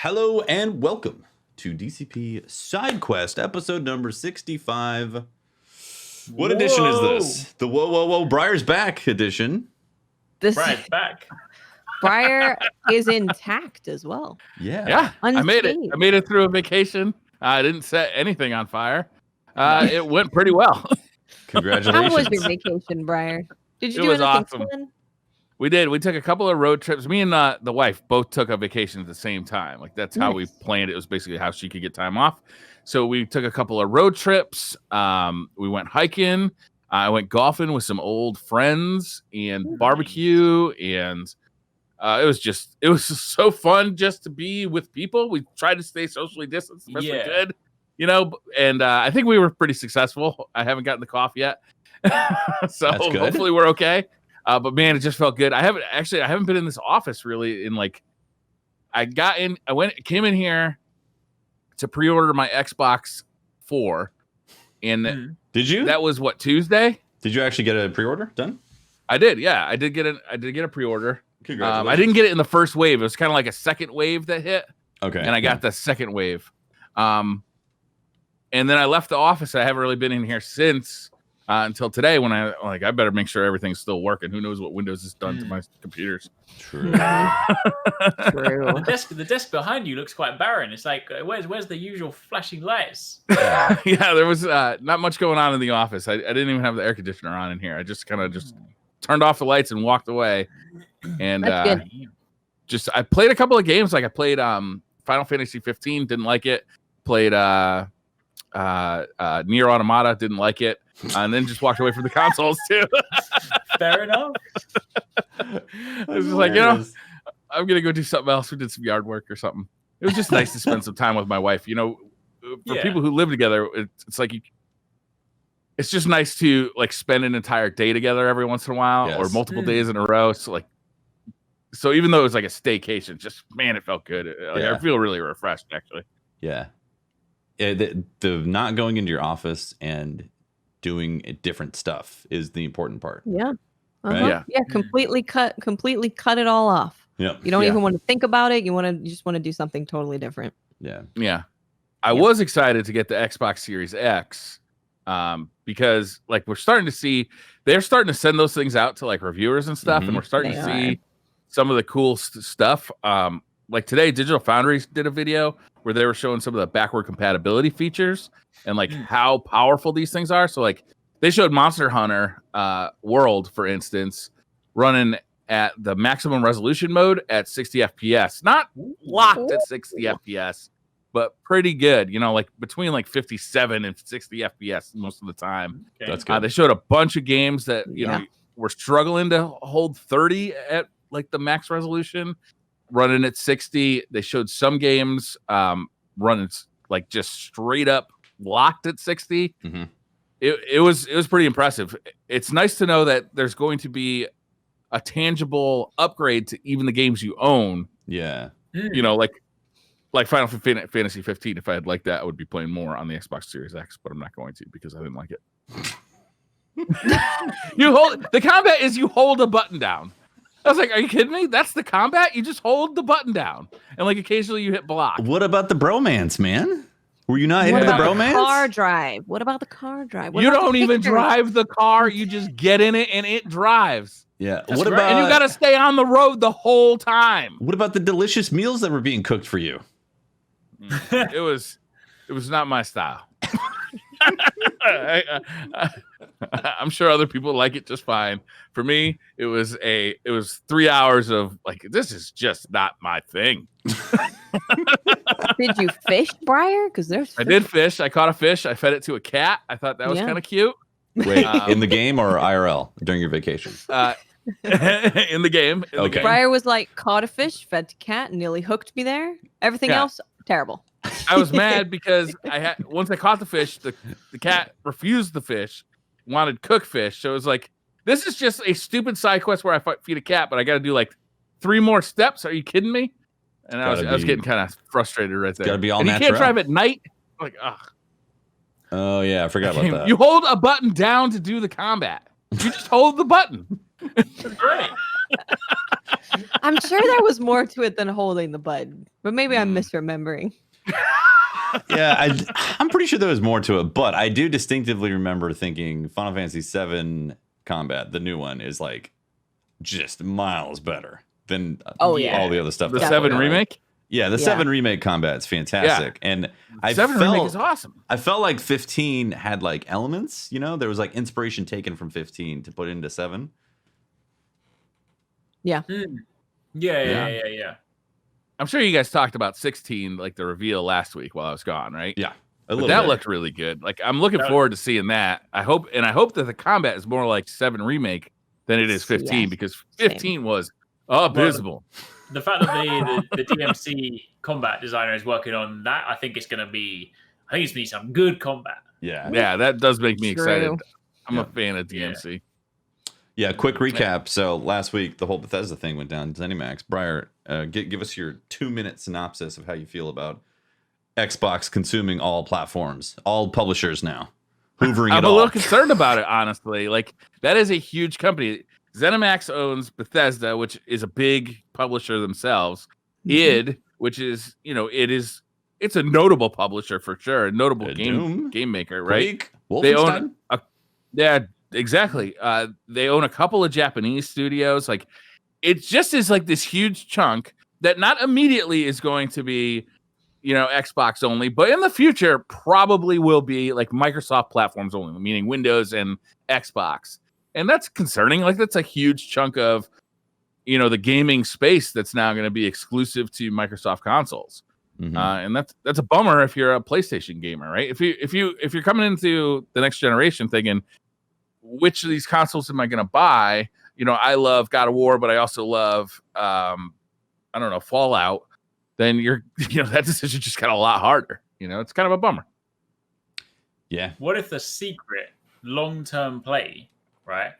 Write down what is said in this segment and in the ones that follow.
Hello and welcome to DCP SideQuest, episode number 65. What edition is this? The Whoa Briar's Back edition. Briar's back. Briar is intact as well. Yeah. I made it. I made it through a vacation. I didn't set anything on fire. It went pretty well. Congratulations. How was your vacation, Briar? Did you do anything awesome. fun? We did. We took a couple of road trips. Me and the wife both took a vacation at the same time. Like that's how we planned it. It was basically how she could get time off. So we took a couple of road trips. We went hiking. I went golfing with some old friends and barbecue. And it was just so fun just to be with people. We tried to stay socially distanced as best we could, you know, and I think we were pretty successful. I haven't gotten the cough yet. So hopefully we're okay. But man, it just felt good. I haven't been in this office really in like, came in here to pre-order my Xbox 4. And did you? That was what, Tuesday? Did you actually get a pre-order done? I did. Yeah, I did get a pre-order. Congratulations. I didn't get it in the first wave. It was kind of like a second wave that hit. Okay. And I got the second wave. And then I left the office. I haven't really been in here since. Until today, when I better make sure everything's still working. Who knows what Windows has done to my computers? True. True. The desk behind you looks quite barren. It's like, where's the usual flashing lights? Yeah, there was not much going on in the office. I didn't even have the air conditioner on in here. I just kind of just turned off the lights and walked away. And I played a couple of games. Like I played Final Fantasy 15, didn't like it. Played Nier Automata, didn't like it. And then just walked away from the consoles too. Fair enough. I was just like, I'm gonna go do something else. We did some yard work or something. It was just nice to spend some time with my wife. You know, for people who live together, it's like it's just nice to like spend an entire day together every once in a while or multiple days in a row. So even though it was like a staycation, just man, it felt good. I feel really refreshed actually. Yeah. The not going into your office and doing different stuff is the important part. Yeah. Right? Yeah. Completely cut it all off. Yeah. You don't even want to think about it. You just want to do something totally different. Yeah. I was excited to get the Xbox Series X because like they're starting to send those things out to like reviewers and stuff, and we're starting to see some of the cool stuff. Like today, Digital Foundry did a video where they were showing some of the backward compatibility features and like how powerful these things are. So like they showed Monster Hunter World, for instance, running at the maximum resolution mode at 60 FPS, not locked at 60 FPS, but pretty good. You know, like between like 57 and 60 FPS most of the time. Okay. That's good. They showed a bunch of games that you know were struggling to hold 30 at like the max resolution. Running at 60. They showed some games running like just straight up locked at 60. It was pretty impressive. It's nice to know that there's going to be a tangible upgrade to even the games you own. Yeah. You know, like Final Fantasy 15. If I had liked that, I would be playing more on the Xbox Series X, but I'm not going to because I didn't like it. The combat is you hold a button down. I was like, are you kidding me? That's the combat? You just hold the button down. And like occasionally you hit block. What about the bromance, man? Were you not into the bromance? What about the car drive? You don't even drive the car. You just get in it and it drives. Yeah. What about? And you got to stay on the road the whole time. What about the delicious meals that were being cooked for you? It was not my style. I'm sure other people like it just fine. For me, it was 3 hours of like, this is just not my thing. Did you fish, Briar? Because I did fish. I caught a fish. I fed it to a cat. I thought that was kind of cute. Wait, in the game or IRL during your vacation? In the game. Okay. Briar was like, caught a fish, fed to cat, nearly hooked me there. Everything else, terrible. I was mad because once I caught the fish, the cat refused the fish, wanted cooked fish. So it was like, this is just a stupid side quest where I feed a cat, but I got to do like 3 more steps. Are you kidding me? And I was getting kind of frustrated right there. Got to be all and natural. You can't drive at night. Like, ugh. Oh yeah, I forgot about that. You hold a button down to do the combat. You just hold the button. Great. I'm sure there was more to it than holding the button, but maybe I'm misremembering. Yeah, I'm pretty sure there was more to it, but I do distinctively remember thinking Final Fantasy VII Combat, the new one, is like just miles better than all the other stuff. The that's 7 out. remake? Yeah, the 7 remake combat is fantastic. And I 7 remake is awesome. I felt like 15 had like elements, you know, there was like inspiration taken from 15 to put into 7. Yeah. Yeah. I'm sure you guys talked about 16, like the reveal last week while I was gone, right? Yeah. But that looked really good. Like I'm looking forward to seeing that. I hope that the combat is more like 7 remake than it is 15 because 15 was abysmal. The fact that the DMC combat designer is working on that, I think it's going to be some good combat. Yeah, that does make me excited. I'm a fan of DMC. Yeah, quick recap. So last week, the whole Bethesda thing went down. ZeniMax, Briar, give us your 2-minute synopsis of how you feel about Xbox consuming all platforms, all publishers now, hoovering it all. I'm a little concerned about it, honestly. Like that is a huge company. ZeniMax owns Bethesda, which is a big publisher themselves. id, which is, it's a notable publisher for sure, a notable game maker, right? They own exactly. They own a couple of Japanese studios. Like it just is like this huge chunk that not immediately is going to be, Xbox only, but in the future probably will be like Microsoft platforms only, meaning Windows and Xbox. And that's concerning. Like that's a huge chunk of, the gaming space that's now going to be exclusive to Microsoft consoles. Mm-hmm. And that's a bummer if you're a PlayStation gamer, right? If you're coming into the next generation thinking, which of these consoles am I going to buy? I love God of War, but I also love, Fallout. Then that decision just got a lot harder. It's kind of a bummer. Yeah. What if the secret long-term play, right,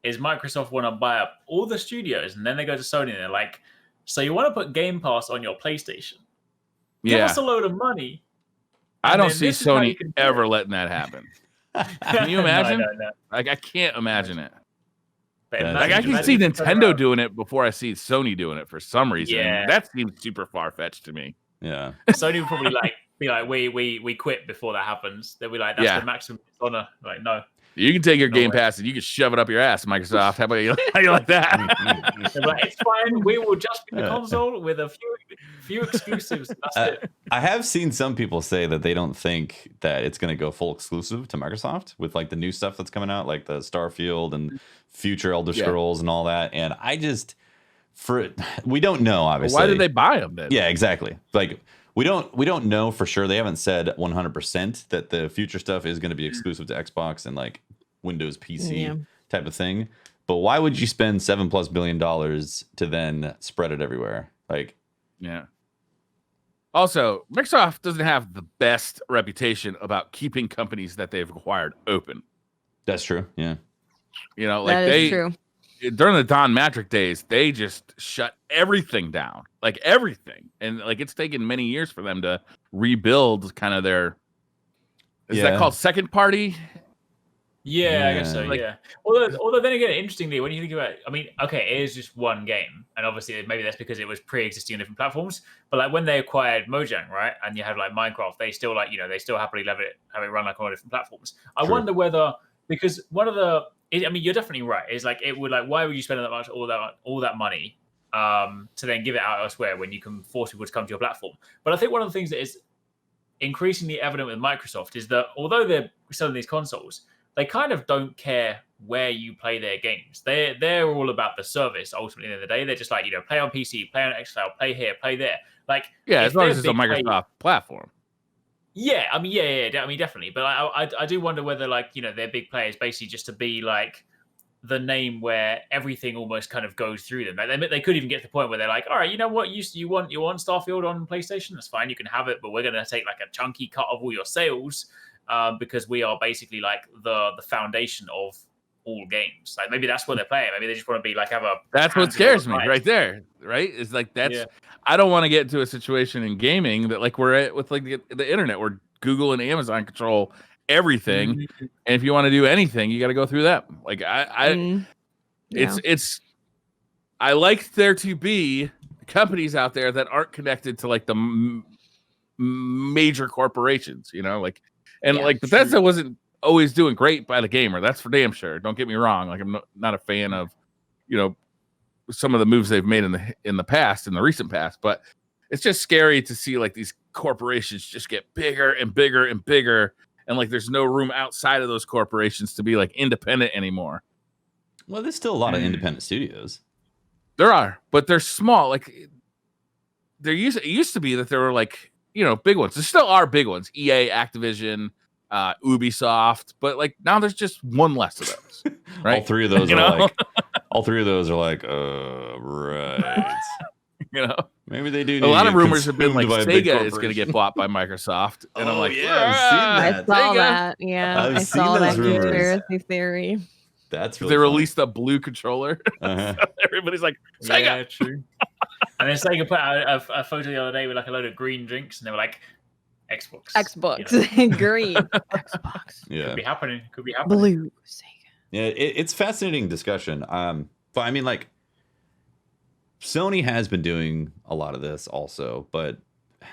is Microsoft want to buy up all the studios and then they go to Sony and they're like, so you want to put Game Pass on your PlayStation? Give us a load of money. I don't see Sony ever letting that happen. Can you imagine? No. Like, I can't imagine it. Like, I can see Nintendo doing it before I see Sony doing it for some reason. Yeah. That seems super far-fetched to me. Yeah. Sony would probably be like, we quit before that happens. They'll be like, that's the maximum honor. Like, no. You can take your Game Pass and you can shove it up your ass, Microsoft. How about you? How you like that? Like, it's fine. We will just be the console with a few exclusives. That's it. I have seen some people say that they don't think that it's going to go full exclusive to Microsoft with like the new stuff that's coming out, like the Starfield and future Elder Scrolls and all that. And we don't know, obviously. Well, why did they buy them then? Yeah, exactly. Like we don't know for sure. They haven't said 100% that the future stuff is going to be exclusive to Xbox and like Windows PC type of thing. But why would you spend $7+ billion to then spread it everywhere? Like, yeah. Also, Microsoft doesn't have the best reputation about keeping companies that they've acquired open. That's true. Yeah. That is true. During the Don Matrick days, they just shut everything down, like everything. And like it's taken many years for them to rebuild kind of their, is that called second party? Yeah, I guess so. Yeah. Although then again, interestingly, when you think about it, I mean, okay, it is just one game, and obviously maybe that's because it was pre-existing on different platforms. But like when they acquired Mojang, right, and you have like Minecraft, they still they still happily have it run like on all different platforms. I wonder whether, because one of the, I mean, you're definitely right. It's like it would like, why would you spend that much all that money to then give it out elsewhere when you can force people to come to your platform? But I think one of the things that is increasingly evident with Microsoft is that although they're selling these consoles, they kind of don't care where you play their games. They're all about the service. Ultimately, at the end of the day, they're just like, play on PC, play on xCloud, play here, play there. Like, as long as it's a Microsoft platform. Yeah, I mean, I mean, definitely. But I do wonder whether their big play is basically just to be like the name where everything almost kind of goes through them. Like, they could even get to the point where they're like, all right, you know what, you want Starfield on PlayStation? That's fine, you can have it, but we're going to take like a chunky cut of all your sales. Because we are basically like the foundation of all games. Like maybe that's what they're playing. Maybe they just want to be like That's what scares me right there. Right? It's like I don't want to get into a situation in gaming that like we're at with like the internet where Google and Amazon control everything, and if you want to do anything, you got to go through that. Like It's I like there to be companies out there that aren't connected to like the major corporations, like Bethesda wasn't always doing great by the gamer. That's for damn sure. Don't get me wrong. Like I'm not a fan of, some of the moves they've made in the recent past, but it's just scary to see like these corporations just get bigger and bigger and bigger. And like, there's no room outside of those corporations to be like independent anymore. Well, there's still a lot of independent studios. There are, but they're small. Like it used to be that there were like, big ones. There still are big ones. EA, Activision, Ubisoft, but like now there's just one less of those. Right? All three of those are like, right. Maybe they do. A lot of rumors have been like Sega is going to get bought by Microsoft, and I'm like, I've seen that. I saw that. Yeah, I saw that conspiracy theory. That's really they released a blue controller. So everybody's like, Sega. Yeah, true. And then Sega put out a photo the other day with like a load of green drinks, and they were like, Xbox. Green Xbox. Yeah, could be happening. Blue Sega. Yeah, it's fascinating discussion. But I mean, like, Sony has been doing a lot of this also, but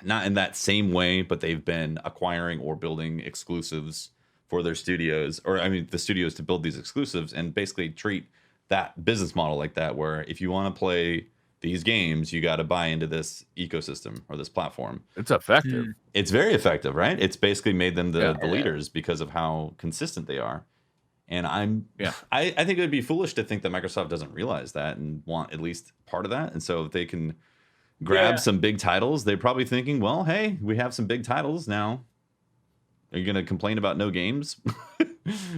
not in that same way. But they've been acquiring or building exclusives for their studios, or I mean, the studios to build these exclusives and basically treat that business model like that, where if you want to play these games, you got to buy into this ecosystem or this platform. It's effective. It's very effective, right? It's basically made them the leaders because of how consistent they are. And I think it would be foolish to think that Microsoft doesn't realize that and want at least part of that. And so if they can grab some big titles, they're probably thinking, well, hey, we have some big titles now. Are you going to complain about no games?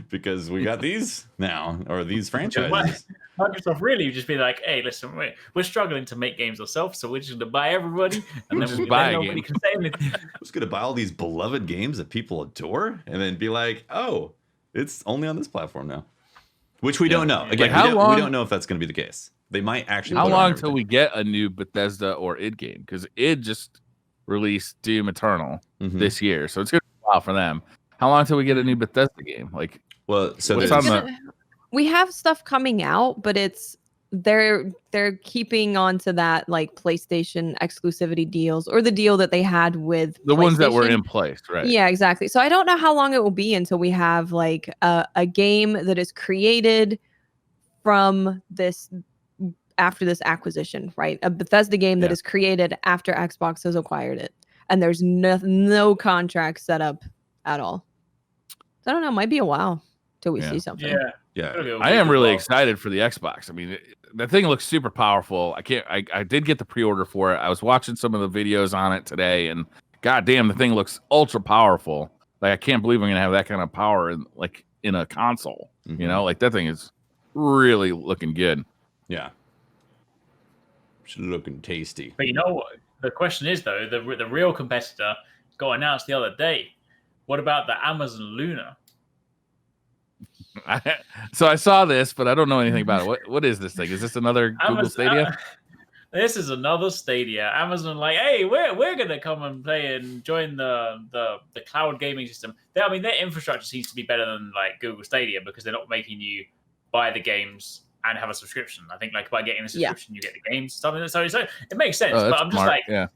Because we got these now, or these franchises. Microsoft really just be like, hey, listen, we're struggling to make games ourselves, so we're just going to buy everybody, and then nobody can say anything. I was going to buy all these beloved games that people adore, and then be like, oh, it's only on this platform now. Which we don't know. Again, we don't know if that's going to be the case. They might actually. How long till we get a new Bethesda or id game? Because id just released Doom Eternal this year, so it's going to be a while for them. How long till we get a new Bethesda game? Like, well, so we have stuff coming out, but they're keeping on to that like PlayStation exclusivity deals, or the deal that they had with the ones that were in place, right? Yeah, exactly. So I don't know how long it will be until we have like a game that is created from this after this acquisition, right? A Bethesda game that is created after Xbox has acquired it, and there's no contract set up at all. So I don't know. It might be a while till we see something. Yeah. I am really excited for the Xbox. I mean, the thing looks super powerful. I did get the pre-order for it. I was watching some of the videos on it today, and goddamn, the thing looks ultra powerful. Like, I can't believe I'm gonna have that kind of power in a console. Like, that thing is really looking good. Yeah. It's looking tasty. But you know what? The question is, though, the real competitor got announced the other day. What about the Amazon Luna? So I saw this, but I don't know anything about it. What is this thing? Is this another Google Stadia? This is another Stadia. Amazon, like, hey, we're gonna come and play and join the cloud gaming system. Their infrastructure seems to be better than like Google Stadia, because they're not making you buy the games and have a subscription. I think like by getting a subscription, you get the games. So it makes sense. But I'm just smart. like,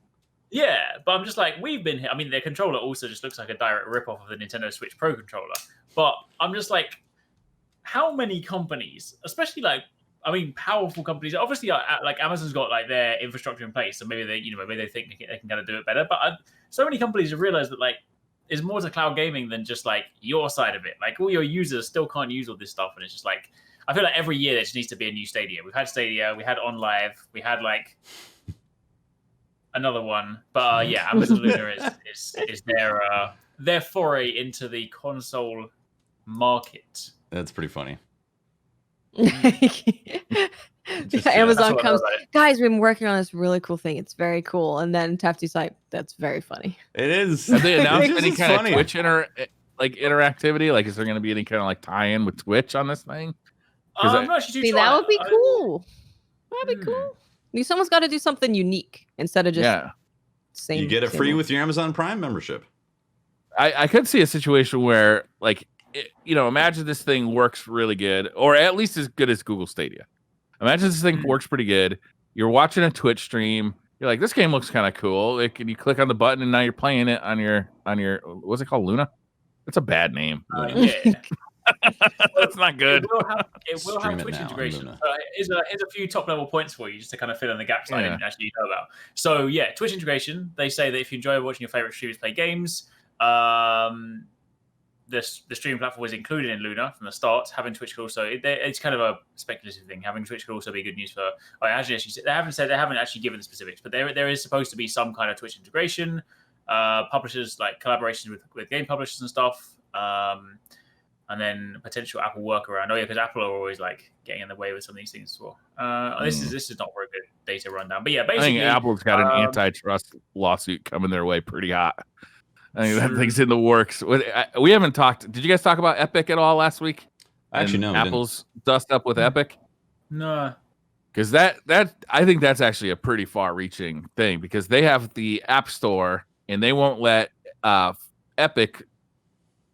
but I'm just like, we've been here. I mean, their controller also just looks like a direct ripoff of the Nintendo Switch Pro controller. But I'm just like, how many companies, especially like, I mean, powerful companies, obviously like Amazon's got like their infrastructure in place, so maybe they think they can kind of do it better. But so many companies have realized that like, there's more to cloud gaming than just like your side of it. Like, all your users still can't use all this stuff, and it's just like, I feel like every year there just needs to be a new Stadia. We've had Stadia, we had OnLive, we had like another one, but Amazon Luna is their foray into the console market. That's pretty funny. Amazon comes, guys, we've been working on this really cool thing. It's very cool. And then Tefty's like, that's very funny. It is. Have they announced any kind of Twitch interactivity? Like, is there going to be any kind of like tie-in with Twitch on this thing? That would be cool. That'd be cool. Someone's got to do something unique instead of just you get it free with your Amazon Prime membership. I could see a situation where like imagine this thing works really good, or at least as good as Google Stadia. Imagine this thing works pretty good. You're watching a Twitch stream. You're like, this game looks kind of cool. And you click on the button, and now you're playing it on your what's it called, Luna? That's a bad name. Yeah. That's not good. It will have Twitch integration. Here's a few top level points for you just to kind of fill in the gaps I didn't actually know about. So yeah, Twitch integration. They say that if you enjoy watching your favorite streamers play games, the streaming platform was included in Luna from the start. Having Twitch could also, it's kind of a speculative thing. Having Twitch could also be good news for. They haven't actually given the specifics, but there is supposed to be some kind of Twitch integration. Publishers like collaborations with game publishers and stuff. And then potential Apple workaround. Oh yeah, because Apple are always like getting in the way with some of these things as well. This is not very good data rundown. But yeah, basically, I think Apple's got an antitrust lawsuit coming their way pretty hot. I think that thing's in the works. We haven't talked. Did you guys talk about Epic at all last week? Actually, no. Apple's dust up with Epic. No, because that I think that's actually a pretty far-reaching thing because they have the App Store and they won't let Epic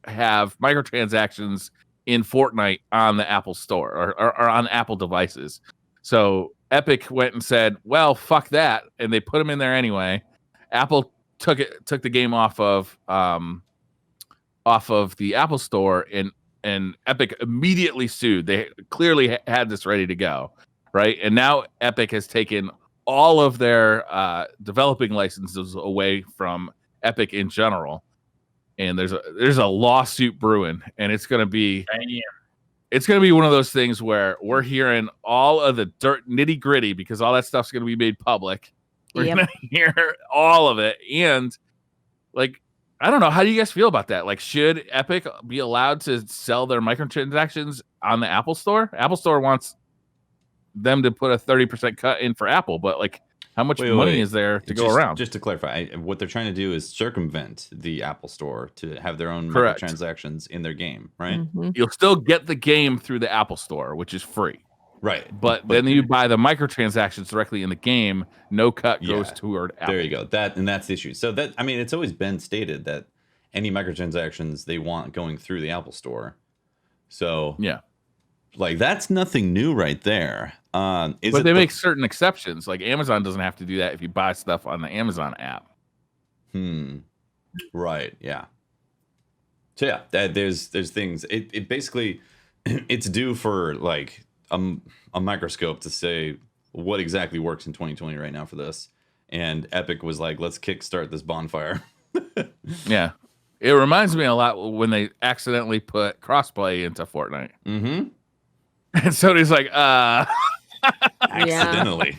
have microtransactions in Fortnite on the Apple Store or on Apple devices. So Epic went and said, "Well, fuck that," and they put them in there anyway. Apple took the game off of the Apple Store, and Epic immediately sued. They clearly had this ready to go, right? And now Epic has taken all of their developing licenses away from Epic in general. And there's a lawsuit brewing, and it's gonna be one of those things where we're hearing all of the dirt nitty gritty because all that stuff's gonna be made public. We're gonna hear all of it, and like I don't know, how do you guys feel about that? Like, should Epic be allowed to sell their microtransactions on the Apple Store? Apple Store wants them to put a 30% cut in for Apple, but like, how much money is there to go around? Just to clarify, what they're trying to do is circumvent the Apple Store to have their own microtransactions in their game, right? Mm-hmm. You'll still get the game through the Apple Store, which is free. Right. But then you buy the microtransactions directly in the game, no cut goes toward Apple. There you go. That's the issue. So it's always been stated that any microtransactions they want going through the Apple Store. So yeah. Like, that's nothing new right there. But they make certain exceptions. Like, Amazon doesn't have to do that if you buy stuff on the Amazon app. Right. Yeah. So yeah, there's things. It basically it's due for like a microscope to say what exactly works in 2020 right now for this. And Epic was like, let's kickstart this bonfire. Yeah. It reminds me a lot when they accidentally put crossplay into Fortnite. Mm-hmm. And Sony's like, accidentally.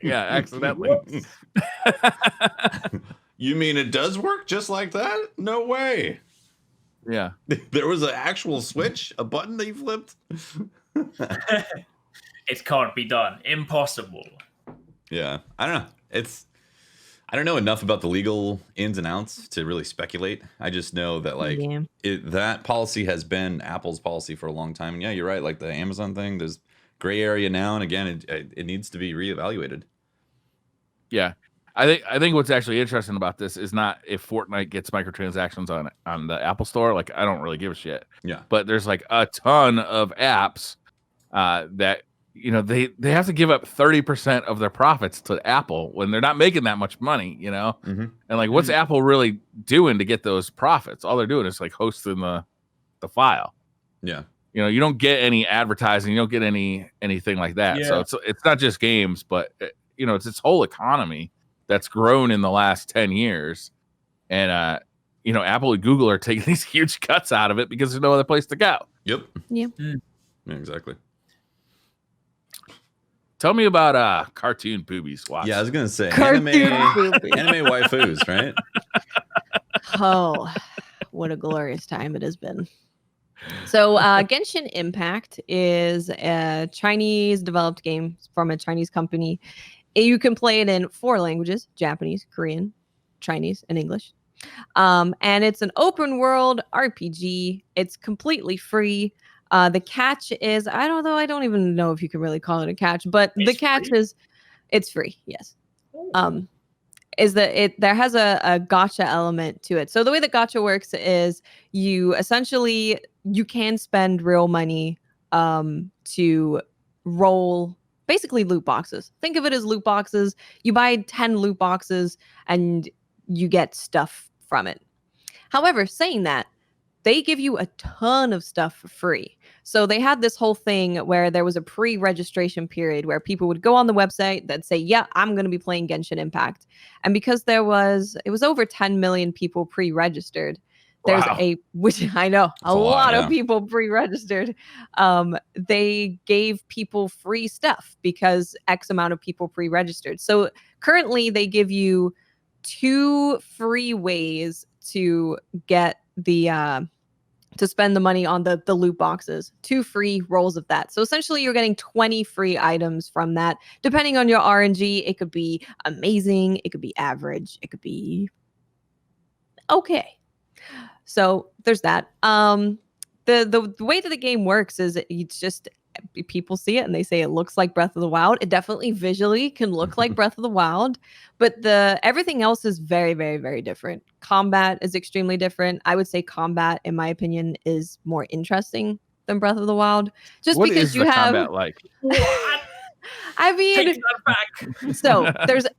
Yeah, accidentally. You mean it does work just like that? No way. Yeah. There was an actual switch, a button that you flipped. It can't be done. Impossible. Yeah. I don't know. I don't know enough about the legal ins and outs to really speculate. I just know that like that policy has been Apple's policy for a long time. And yeah, you're right. Like the Amazon thing, there's gray area now, and again, it needs to be reevaluated. Yeah, I think what's actually interesting about this is not if Fortnite gets microtransactions on the Apple Store. Like, I don't really give a shit. Yeah, but there's like a ton of apps that. You know, they have to give up 30% of their profits to Apple when they're not making that much money, you know? Mm-hmm. And like, what's Apple really doing to get those profits? All they're doing is like hosting the file. Yeah. You know, you don't get any advertising, you don't get anything like that. Yeah. So it's not just games, but you know, it's this whole economy that's grown in the last 10 years. And you know, Apple and Google are taking these huge cuts out of it because there's no other place to go. Yep. Yeah. Yeah, exactly. Tell me about cartoon boobies. Watch. Yeah, I was gonna say cartoon anime waifus, right? Oh, what a glorious time it has been. So Genshin Impact is a Chinese developed game from a Chinese company. You can play it in 4 languages: Japanese, Korean, Chinese, and English. And it's an open world RPG. It's completely free. The catch is, I don't even know if you can really call it a catch, but the catch is it's free. Yes. Is that there has a gacha element to it. So the way that gacha works is you essentially you can spend real money to roll basically loot boxes. Think of it as loot boxes. You buy 10 loot boxes and you get stuff from it. However, saying that, they give you a ton of stuff for free. So they had this whole thing where there was a pre-registration period where people would go on the website that say, yeah, I'm going to be playing Genshin Impact. And because it was over 10 million people pre-registered, there's which I know a lot of people pre-registered. They gave people free stuff because X amount of people pre-registered. So currently they give you 2 free ways to get the to spend the money on the loot boxes. 2 free rolls of that. So essentially you're getting 20 free items from that. Depending on your RNG, it could be amazing, it could be average, it could be okay. So there's that. The way that the game works is it's just people see it and they say it looks like Breath of the Wild. It definitely visually can look like Breath of the Wild, but everything else is very, very, very different. Combat is extremely different. I would say combat, in my opinion, is more interesting than Breath of the Wild. Just what because is you the have combat like? I mean, take that back. So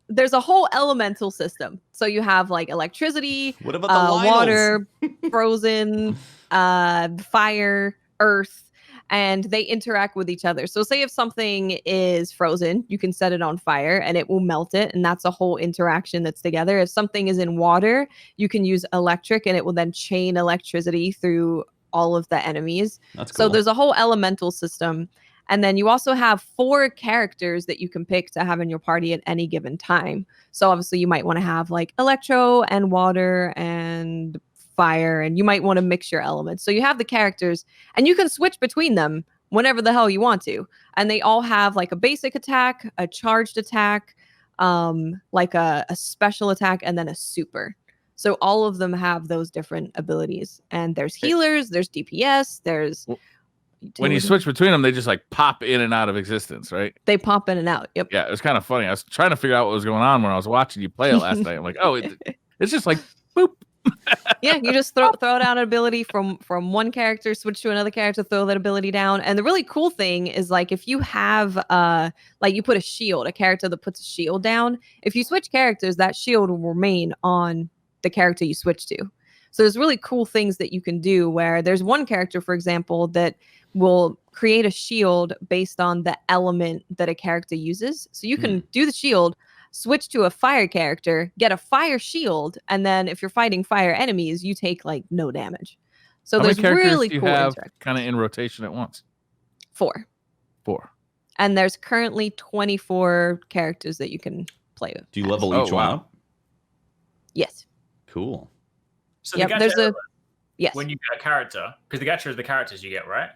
there's a whole elemental system. So you have like electricity, what about the water, frozen, fire, earth, and they interact with each other. So say if something is frozen, you can set it on fire and it will melt it, and that's a whole interaction that's together. If something is in water, you can use electric and it will then chain electricity through all of the enemies. That's cool. So there's a whole elemental system. And then you also have 4 characters that you can pick to have in your party at any given time. So obviously you might want to have like electro and water and fire, and you might want to mix your elements. So you have the characters and you can switch between them whenever the hell you want to. And they all have like a basic attack, a charged attack, like a special attack, and then a super. So all of them have those different abilities. And there's healers, there's DPS, there's... When you switch between them, they just like pop in and out of existence, right? They pop in and out. Yep. Yeah, it was kind of funny. I was trying to figure out what was going on when I was watching you play it last night. I'm like, oh, it's just like boop. Yeah, you just throw down an ability from one character, switch to another character, throw that ability down. And the really cool thing is like if you have like you put a character that puts a shield down, if you switch characters, that shield will remain on the character you switch to. So there's really cool things that you can do where there's one character, for example, that will create a shield based on the element that a character uses. So you can do the shield, switch to a fire character, get a fire shield, and then if you're fighting fire enemies, you take like no damage. So how there's many characters really do you cool have kind of in rotation at once? 4. And there's currently 24 characters that you can play with. Do you level each one up? Yes. Cool. So yes. When you get a character, because the gacha is the characters you get, right?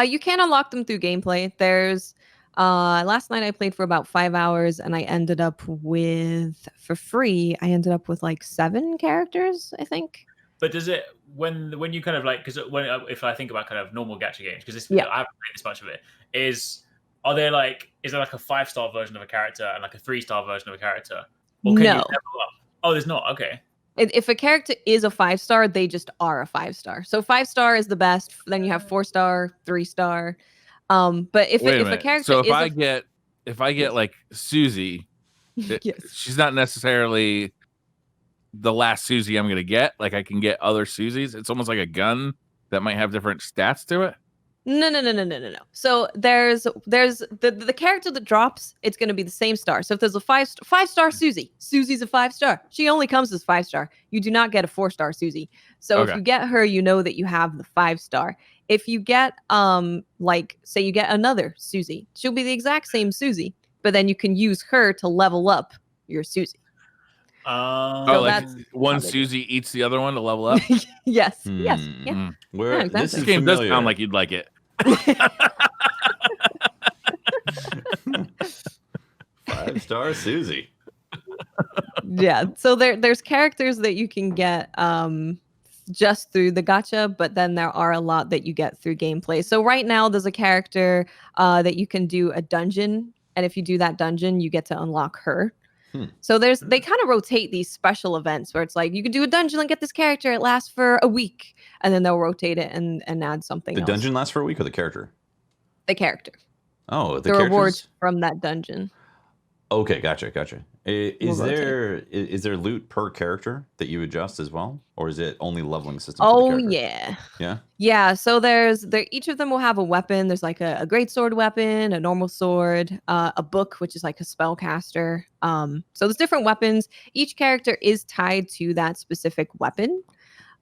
You can unlock them through gameplay. There's last night I played for about 5 hours and I ended up with, for free, like 7 characters, I think. But does it when you kind of like, because if I think about kind of normal gacha games, because I haven't played this much of it, is there like a 5-star version of a character and like a 3-star version of a character? Or can you level up? Oh, there's not. Okay. If a character is a 5-star, they just are a 5-star. So 5-star is the best. Then you have 4-star, 3-star. But if a character, so if I get like Susie, she's not necessarily the last Susie I'm gonna get. Like I can get other Susies. It's almost like a gun that might have different stats to it. No. So there's the character that drops, it's going to be the same star. So if there's a 5-star Susie's a 5-star. She only comes as 5-star. You do not get a 4-star Susie. So if you get her, you know that you have the 5-star. If you get like say you get another Susie, she'll be the exact same Susie, but then you can use her to level up your Susie. So like one Susie eats the other one to level up. Yes. Yeah. Exactly. This game does sound like you'd like it. 5-star Susie. Yeah. So there's characters that you can get just through the gacha, but then there are a lot that you get through gameplay. So right now there's a character that you can do a dungeon, and if you do that dungeon, you get to unlock her. So they kind of rotate these special events where it's like you can do a dungeon and get this character. It lasts for a week, and then they'll rotate it and add something else. The dungeon lasts for a week, or the character? The character. Oh, the rewards from that dungeon. Okay, gotcha. Is there loot per character that you adjust as well, or is it only leveling system? Oh yeah. So each of them will have a weapon. There's like a great sword weapon, a normal sword, a book, which is like a spellcaster. So there's different weapons. Each character is tied to that specific weapon.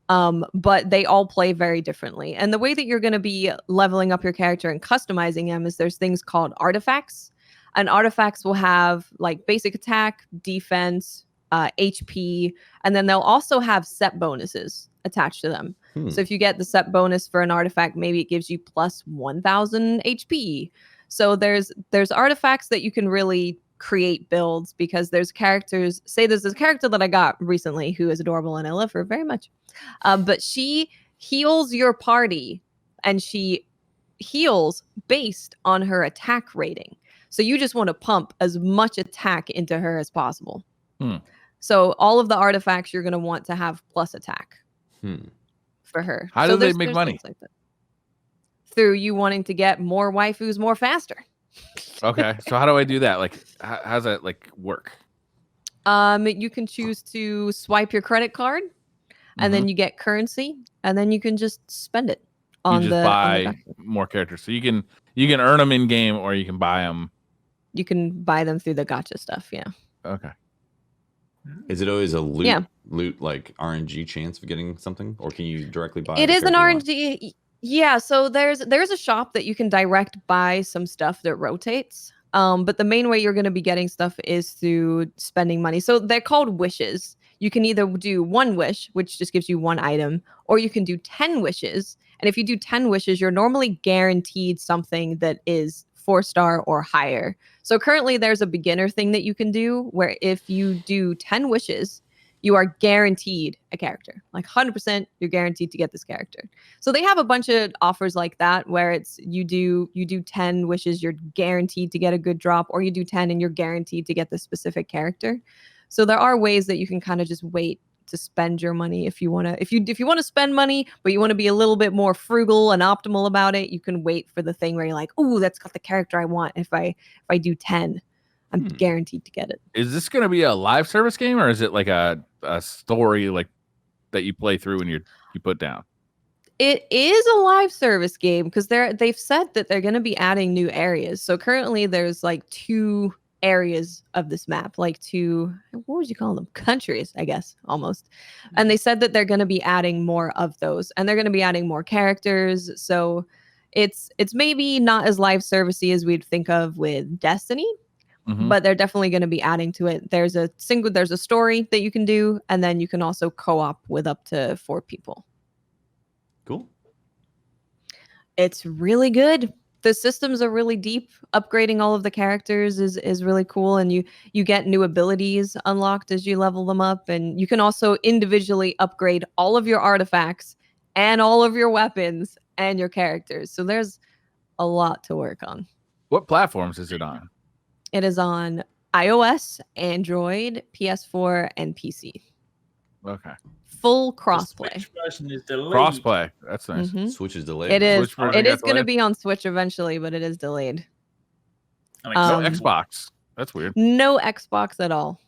But they all play very differently. And the way that you're going to be leveling up your character and customizing them is there's things called artifacts. And artifacts will have like basic attack, defense, HP, and then they'll also have set bonuses attached to them. So if you get the set bonus for an artifact, maybe it gives you plus 1,000 HP. So there's artifacts that you can really create builds, because there's characters. Say there's this character that I got recently who is adorable and I love her very much. But she heals your party, and she heals based on her attack rating. So you just want to pump as much attack into her as possible. So all of the artifacts you're going to want to have plus attack for her. How do they make money? Like that. Through you wanting to get more waifus more faster. Okay, so how do I do that? Like, how's that like work? You can choose to swipe your credit card, and then you get currency, and then you can just spend it on you just buy more characters. So you can earn them in game, or you can buy them. You can buy them through the gacha stuff. Yeah. Okay. Is it always a loot like RNG chance of getting something, or can you directly buy? It is an RNG. Yeah. So there's a shop that you can direct buy some stuff that rotates. But the main way you're going to be getting stuff is through spending money. So they're called wishes. You can either do one wish, which just gives you one item, or you can do 10 wishes. And if you do 10 wishes, you're normally guaranteed something that is 4-star or higher. So currently there's a beginner thing that you can do where if you do 10 wishes, you are guaranteed a character. Like 100% you're guaranteed to get this character. So they have a bunch of offers like that where it's you do 10 wishes, you're guaranteed to get a good drop, or you do 10 and you're guaranteed to get the specific character. So there are ways that you can kind of just wait to spend your money if you want to spend money, but you want to be a little bit more frugal and optimal about it. You can wait for the thing where you're like, "Oh, that's got the character I want." If I do 10, I'm guaranteed to get it. Is this going to be a live service game, or is it like a story like that you play through and you put down? It is a live service game because they've said that they're going to be adding new areas. So currently there's like 2 areas of this map, like 2, what would you call them? Countries, I guess, almost. And they said that they're going to be adding more of those, and they're going to be adding more characters. So it's maybe not as live servicey as we'd think of with Destiny, but they're definitely going to be adding to it. There's a story that you can do, and then you can also co-op with up to 4 people. Cool. It's really good. The systems are really deep. Upgrading all of the characters is really cool, and you get new abilities unlocked as you level them up, and you can also individually upgrade all of your artifacts and all of your weapons and your characters. So there's a lot to work on. What platforms is it on? It is on iOS, Android, PS4, and PC. Okay. Full crossplay. The Switch version is delayed. Crossplay. That's nice. Switch is delayed. It is. It is going to be on Switch eventually, but it is delayed. No Xbox. That's weird. No Xbox at all.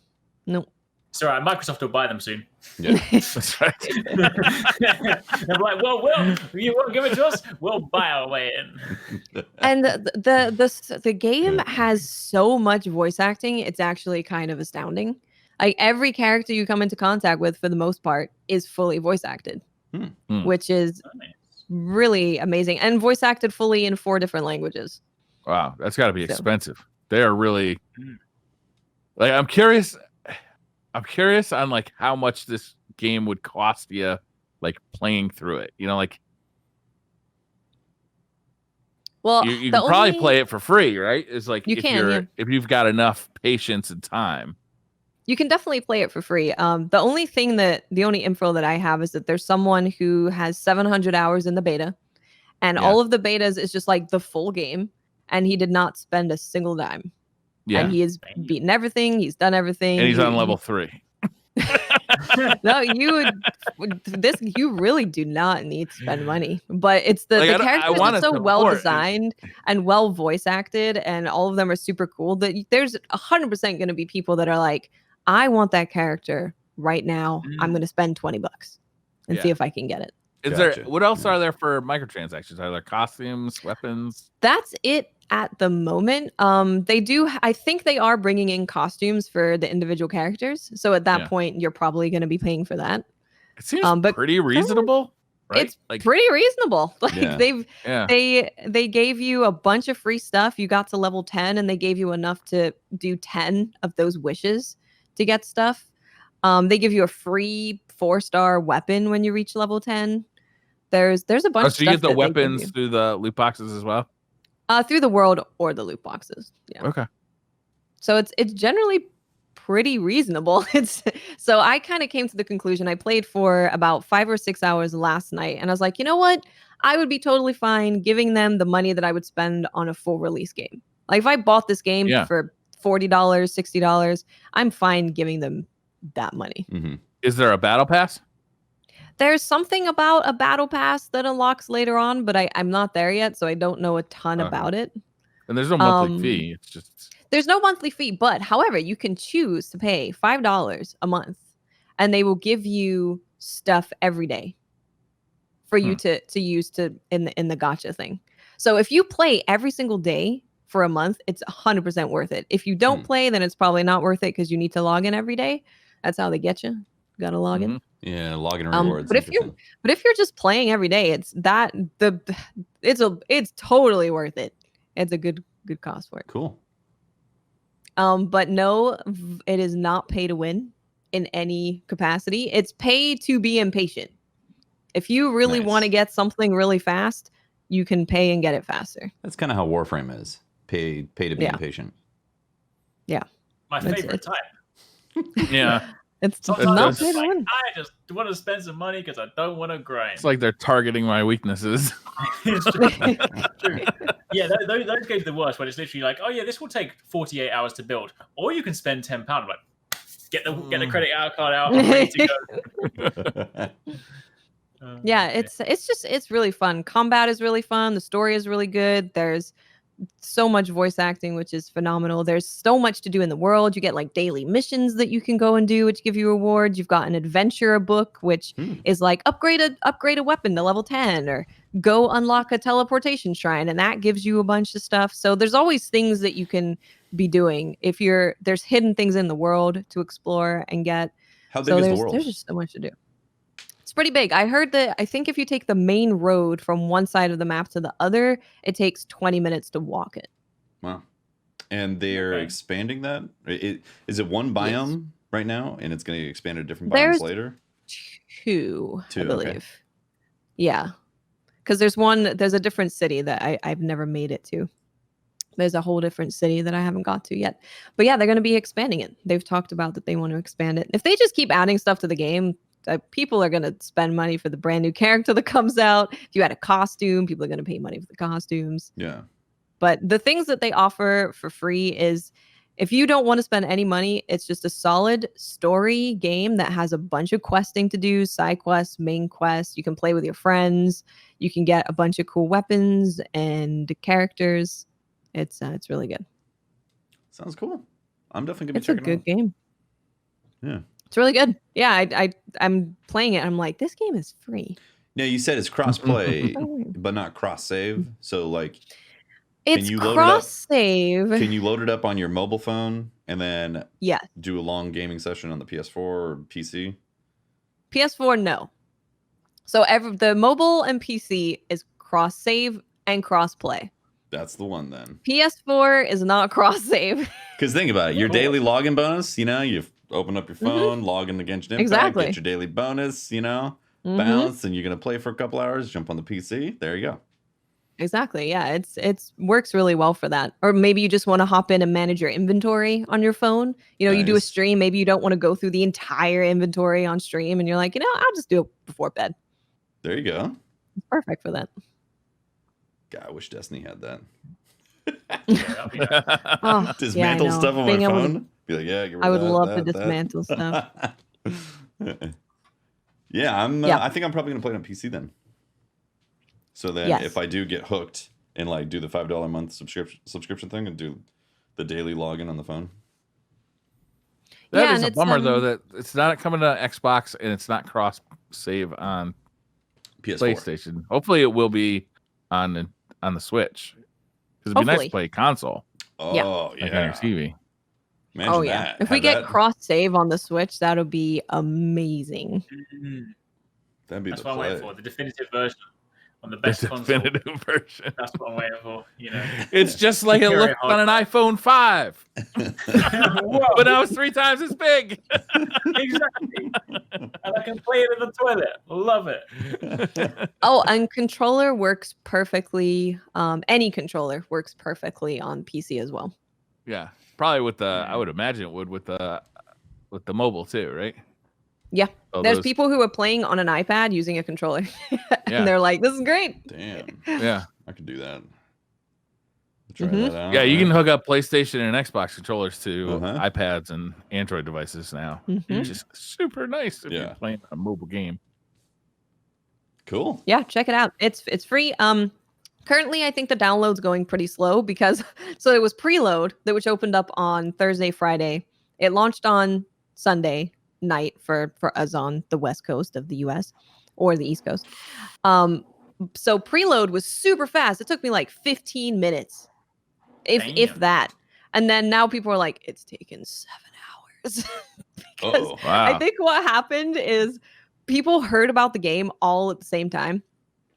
Nope. It's all right. Microsoft will buy them soon. Yeah. That's right. They're like, well, you won't give it to us? We'll buy our way in. And the game has so much voice acting. It's actually kind of astounding. Like every character you come into contact with, for the most part, is fully voice acted, which is really amazing, and voice acted fully in 4 different languages. Wow, that's got to be expensive. They are really like. I'm curious on like how much this game would cost you, like playing through it. You know, like. Well, you can probably play it for free, right? It's like if you've got enough patience and time. You can definitely play it for free. The only info that I have is that there's someone who has 700 hours in the beta, and all of the betas is just like the full game, and he did not spend a single dime. and he has beaten everything. He's done everything. And he's on level 3. No, you really do not need to spend money, but it's the characters are so well designed and well voice acted, and all of them are super cool that there's 100% going to be people that are like, I want that character right now. I'm going to spend $20 and see if I can get it. Is there what else are there for microtransactions? Are there costumes, weapons? That's it at the moment. They do. I think they are bringing in costumes for the individual characters. So at that point, you're probably going to be paying for that. It seems pretty reasonable, right? It's pretty reasonable. Like they gave you a bunch of free stuff. You got to level 10, and they gave you enough to do 10 of those wishes to get stuff. They give you a free 4-star weapon when you reach level 10. There's a bunch of stuff. So you get the weapons through the loot boxes as well? Through the world or the loot boxes. Yeah. Okay. So it's generally pretty reasonable. So I kind of came to the conclusion. I played for about 5 or 6 hours last night, and I was like, you know what? I would be totally fine giving them the money that I would spend on a full release game. Like if I bought this game for $40, $60, I'm fine giving them that money. Mm-hmm. Is there a battle pass? There's something about a battle pass that unlocks later on, but I'm not there yet, so I don't know a ton about it. And there's no monthly fee. It's just there's no monthly fee, but however, you can choose to pay $5 a month, and they will give you stuff every day for you to use in the gacha thing. So if you play every single day for a month, it's 100% worth it. If you don't play, then it's probably not worth it because you need to log in every day. That's how they get you. Got to log in. Yeah, login rewards. But if you're just playing every day, it's totally worth it. It's a good cost for it. Cool. But no, it is not pay to win in any capacity. It's pay to be impatient. If you really want to get something really fast, you can pay and get it faster. That's kind of how Warframe is. Pay to be impatient. Yeah. My favorite type. Yeah. It's not pay to win. I just want to spend some money because I don't want to grind. It's like they're targeting my weaknesses. It's true. Yeah, those games are the worst when it's literally like, oh yeah, this will take 48 hours to build, or you can spend £10. Like, get the credit card out, I'm ready to go. Yeah, it's really fun. Combat is really fun. The story is really good. There's so much voice acting, which is phenomenal. There's so much to do in the world. You get like daily missions that you can go and do, which give you rewards. You've got an adventure book, which is like upgrade a weapon to level 10, or go unlock a teleportation shrine, and that gives you a bunch of stuff. So there's always things that you can be doing if there's hidden things in the world to explore and get. How big is the world? There's just so much to do. It's pretty big. I heard that I think if you take the main road from one side of the map to the other, it takes 20 minutes to walk it. Wow. And they're expanding that? Is it one biome right now, and it's going to get expanded to different biomes later? Two, I believe. Okay. Yeah. Because there's a different city that I've never made it to. There's a whole different city that I haven't got to yet. But yeah, they're going to be expanding it. They've talked about that they want to expand it. If they just keep adding stuff to the game, people are going to spend money for the brand new character that comes out. If you had a costume, people are going to pay money for the costumes. Yeah. But the things that they offer for free is, if you don't want to spend any money, it's just a solid story game that has a bunch of questing to do, side quests, main quests. You can play with your friends. You can get a bunch of cool weapons and characters. It's really good. Sounds cool. I'm definitely going to be checking it out. It's a good game. Yeah. It's really good. Yeah, I'm playing it. I'm like, this game is free. Now, you said it's cross-play, but not cross-save. So, like, it's cross-save. Can you load it up on your mobile phone and then do a long gaming session on the PS4 or PC? PS4, no. So the mobile and PC is cross-save and cross-play. That's the one then. PS4 is not cross-save. Because think about it. Your daily login bonus, you've open up your phone, log into Genshin Impact, get your daily bonus, bounce, and you're going to play for a couple hours, jump on the PC. There you go. Exactly. Yeah, it's works really well for that. Or maybe you just want to hop in and manage your inventory on your phone. You do a stream, maybe you don't want to go through the entire inventory on stream, and you're like, I'll just do it before bed. There you go. It's perfect for that. God, I wish Destiny had that. that'd be nice. Oh, Dismantle yeah, I know. stuff on Being my able to- phone. Be like, yeah, get rid I would of that, love to that, dismantle stuff. Yeah, Yeah. I think I'm probably gonna play it on PC then. So then, Yes. if I do get hooked and like do the $5 a month subscription thing and do the daily login on the phone. That Yeah, is and a it's, bummer though that it's not coming to Xbox and it's not cross save on PS4. PlayStation. Hopefully, it will be on the Switch because it'd be nice Hopefully. to play console Oh like on your yeah. TV. Imagine Oh yeah. that. If we Have get that, cross save on the Switch, that'll be amazing. that'd be That's the what I'm play. waiting for. The definitive version on the best The console. definitive version. That's what I'm waiting for. You know. It's just like it Very looked hard. on an iPhone 5, Whoa, but now it's 3 times as big. exactly. And I can play it in the toilet. Love it. Oh, and controller works perfectly. Any controller works perfectly on PC as well. Yeah, probably with the. I would imagine it would with the mobile too, right? Yeah. Oh, There's those- people who are playing on an iPad using a controller, and Yeah. they're like, "This is great." Damn, Yeah, I could do that. Try Mhm. that out. yeah. You right? can hook up PlayStation and Xbox controllers to Uh-huh. iPads and Android devices now, Mhm. which is super nice if Yeah. you're playing a mobile game. Cool. Yeah, check it out. It's free. Currently, I think the download's going pretty slow because so it was preload which opened up on Thursday, Friday. It launched on Sunday night for us on the West Coast of the US or the East Coast. So preload was super fast. It took me like 15 minutes, if Damn. that. And then now people are like, it's taken 7 hours. Because Oh, Wow. I think what happened is people heard about the game all at the same time.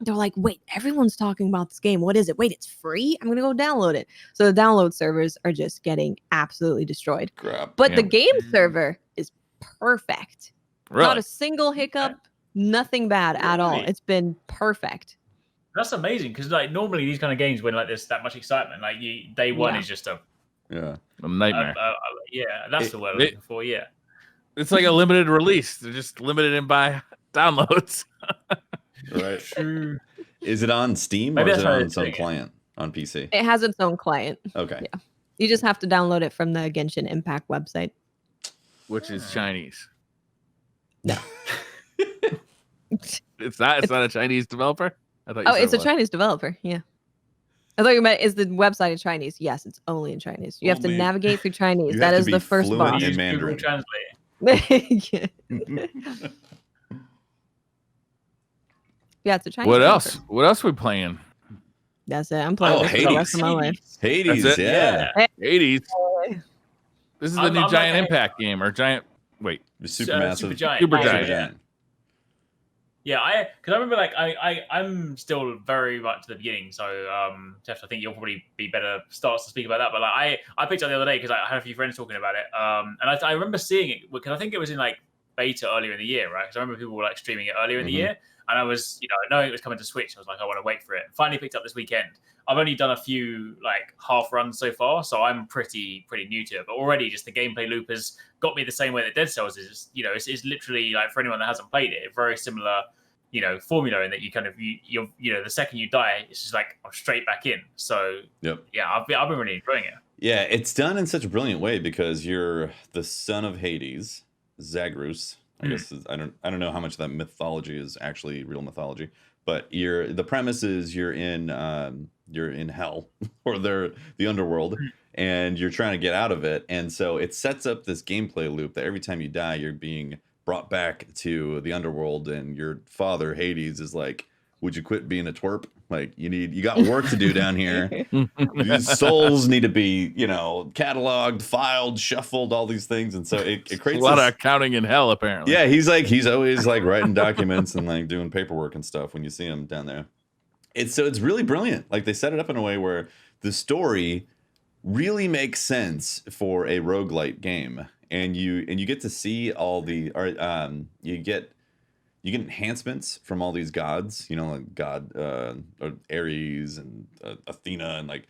They're like, wait, everyone's talking about this game. What is it? Wait, it's free? I'm going to go download it. So the download servers are just getting absolutely destroyed. crap. But the Yeah. game server is perfect. Really? Not a single hiccup, nothing bad at all. Really? It's been perfect. That's amazing because like normally these kind of games when like there's that much excitement, like day one Yeah. is just a Yeah. nightmare. yeah, that's the word I'm looking for. Yeah. It's like a limited release. They're just limited in by downloads. Right. True. Is it on Steam or Maybe is that's it how on they're its own doing it. client on PC? It has its own client. Okay. Yeah. You just have to download it from the Genshin Impact website. Which is Chinese. No. It's not a Chinese developer? I thought you Oh, said it's it a was. Chinese developer. Yeah. I thought you meant is the website in Chinese? Yes, it's only in Chinese. You have to Only- navigate through Chinese. You That have to is be the first fluent box. in Use Mandarin. Google Translate. Yeah, it's a Chinese. What developer. else? What else we playing? That's it. I'm playing Oh, this for the rest of my life. Hades, That's it? yeah. 80s. This is the I'm new not Giant paying- Impact game or Giant. Wait, Supermassive. Supergiant. Supergiant. Yeah. Yeah, because I remember like I'm still very much at the beginning, so Jeff, I think you'll probably be better starts to speak about that. But like I picked it up the other day because I had a few friends talking about it, and I remember seeing it because I think it was in like beta earlier in the year, right? Because I remember people were like streaming it earlier in the Mhm. year, and I was knowing it was coming to Switch, I was like I want to wait for it. Finally picked up this weekend. I've only done a few like half runs so far, so I'm pretty new to it. But already, just the gameplay loop has got me the same way that Dead Cells is. It's literally like for anyone that hasn't played it, very similar, formula in that you kind of you're the second you die, it's just like I'm straight back in. So Yep. yeah, I've been really enjoying it. Yeah, it's done in such a brilliant way because you're the son of Hades, Zagreus. I guess I don't know how much of that mythology is actually real mythology, but the premise is you're in hell or the underworld, and you're trying to get out of it. And so it sets up this gameplay loop that every time you die, you're being brought back to the underworld, and your father Hades is like, would you quit being a twerp? Like you got work to do down here. These souls need to be, cataloged, filed, shuffled, all these things. And so it a creates lot this, of accounting in hell, apparently. yeah, he's always like writing documents and like doing paperwork and stuff when you see him down there. It's really brilliant. Like they set it up in a way where the story really makes sense for a roguelite game. And you get to see all the you get enhancements from all these gods, like God Ares and Athena, and like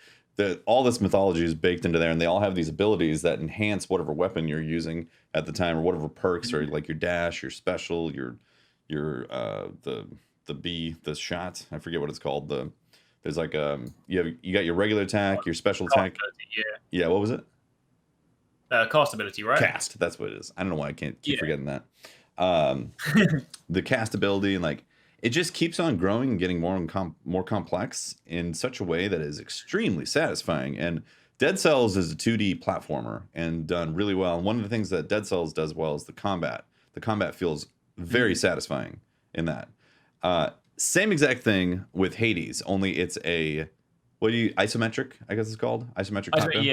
all this mythology is baked into there, and they all have these abilities that enhance whatever weapon you're using at the time, or whatever perks, or like your dash, your special, your the shot. I forget what it's called. There's like you got your regular attack, your special attack. Yeah, what was it? Cast ability, right? Cast, that's what it is. I don't know why I can't keep forgetting that. The cast ability, and like it just keeps on growing and getting more complex in such a way that is extremely satisfying. And Dead Cells is a 2D platformer and done really well. And one of the things that Dead Cells does well is the combat. The combat feels very satisfying in that. Same exact thing with Hades, only it's a isometric, I guess it's called isometric top down.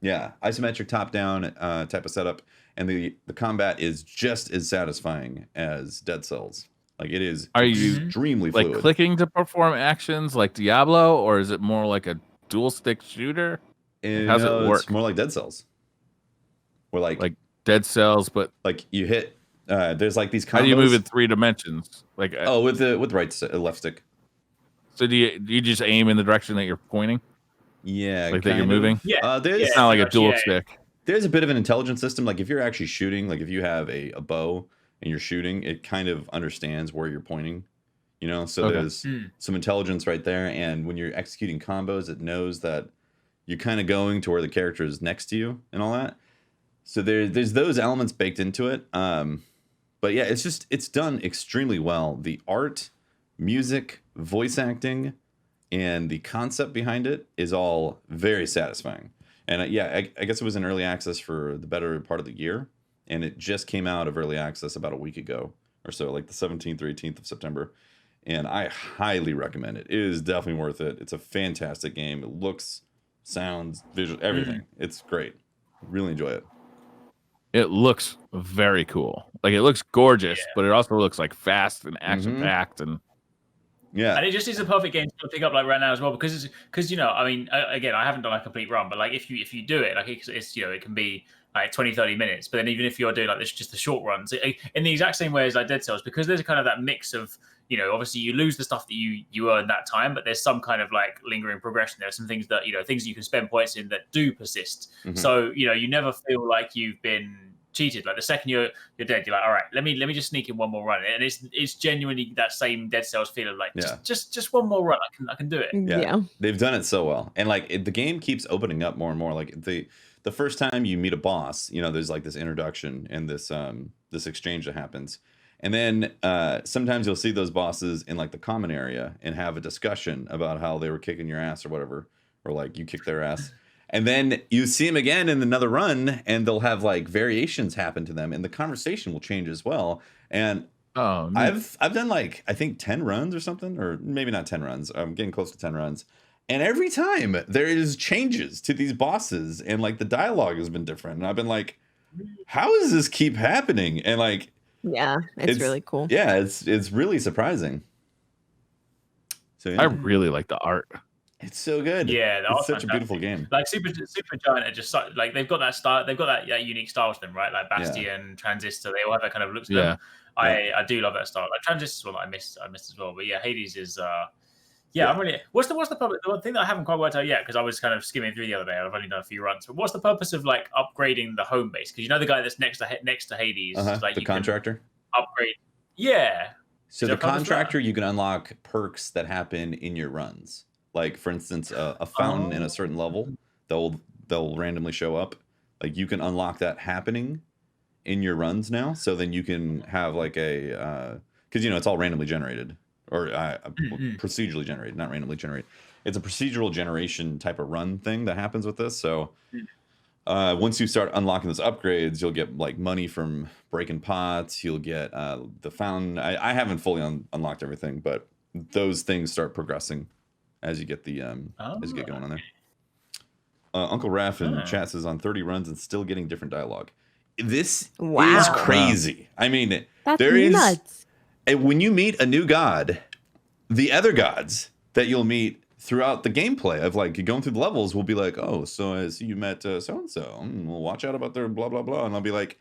Yeah, isometric top down type of setup, and the combat is just as satisfying as Dead Cells. Like it is extremely fluid. Like clicking to perform actions like Diablo, or is it more like a dual stick shooter? How's it work? It's more like Dead Cells. Or like Dead Cells, but like you hit. There's like these combos. How do you move in 3 dimensions? Like with the left stick. So do you just aim in the direction that you're pointing? Yeah, like that you're moving. Yeah, it's not like a dual stick. There's a bit of an intelligence system. Like if you're actually shooting, like if you have a bow and you're shooting, it kind of understands where you're pointing. You know, so there's some intelligence right there. And when you're executing combos, it knows that you're kind of going to where the character is next to you and all that. So there's those elements baked into it. But yeah, it's done extremely well. The art, music, voice acting, and the concept behind it is all very satisfying. And I guess it was in early access for the better part of the year. And it just came out of early access about a week ago or so, like the 17th or 18th of September. And I highly recommend it. It is definitely worth it. It's a fantastic game. It looks, sounds, visual, everything. It's great. Really enjoy it. It looks very cool. Like it looks gorgeous, but it also looks like fast and action packed and and it just is a perfect game to pick up like right now as well because you know, I mean, again, I haven't done a complete run, but like if you do it, like it's you know, it can be like 20-30 minutes. But then even if you're doing like this, just the short runs, in the exact same way as like Dead Cells, because there's kind of that mix of, you know, obviously you lose the stuff that you earn that time, but there's some kind of like lingering progression. There are some things that, you know, things you can spend points in that do persist. So, you know, you never feel like you've been cheated. Like the second you're dead, you're like, all right, let me just sneak in one more run. And it's genuinely that same Dead Cells feeling, like just one more run, I can do it. Yeah. They've done it so well. And like the game keeps opening up more and more. Like the first time you meet a boss, you know, there's like this introduction and this exchange that happens. And then sometimes you'll see those bosses in like the common area and have a discussion about how they were kicking your ass or whatever, or like you kicked their ass. And then you see them again in another run and they'll have like variations happen to them and the conversation will change as well. And I've done like, I think 10 runs or something, or maybe not 10 runs. I'm getting close to 10 runs. And every time there is changes to these bosses and like the dialogue has been different. And I've been like, how does this keep happening? And like, yeah, it's really cool. Yeah, it's really surprising. So I really like the art. It's so good. Yeah, it's such a beautiful game. Like Supergiant are just like they've got that style. They've got that unique style to them, right? Like Bastion, Transistor. They all have that kind of look to them. I do love that style. Like Transistor's one that I missed as well. But yeah, Hades is. I'm really. What's the the one thing that I haven't quite worked out yet, because I was kind of skimming through the other day. I've only done a few runs. But what's the purpose of like upgrading the home base? Because you know the guy that's next to Hades, like the contractor. Upgrade. Yeah. So the contractor, you can unlock perks that happen in your runs. Like for instance, a fountain in a certain level, they'll randomly show up. Like you can unlock that happening in your runs now. So then you can have like a because you know it's all randomly generated or procedurally generated, not randomly generated. It's a procedural generation type of run thing that happens with this. So once you start unlocking those upgrades, you'll get like money from breaking pots. You'll get the fountain. I haven't fully unlocked everything, but those things start progressing as you get the as you get going on there. Uncle Raph in chat says on 30 runs and still getting different dialogue. This is crazy. I mean, that's nuts. When you meet a new god, the other gods that you'll meet throughout the gameplay of like going through the levels will be like, oh, so I see you met so and so. Well, watch out about their blah blah blah, and I'll be like,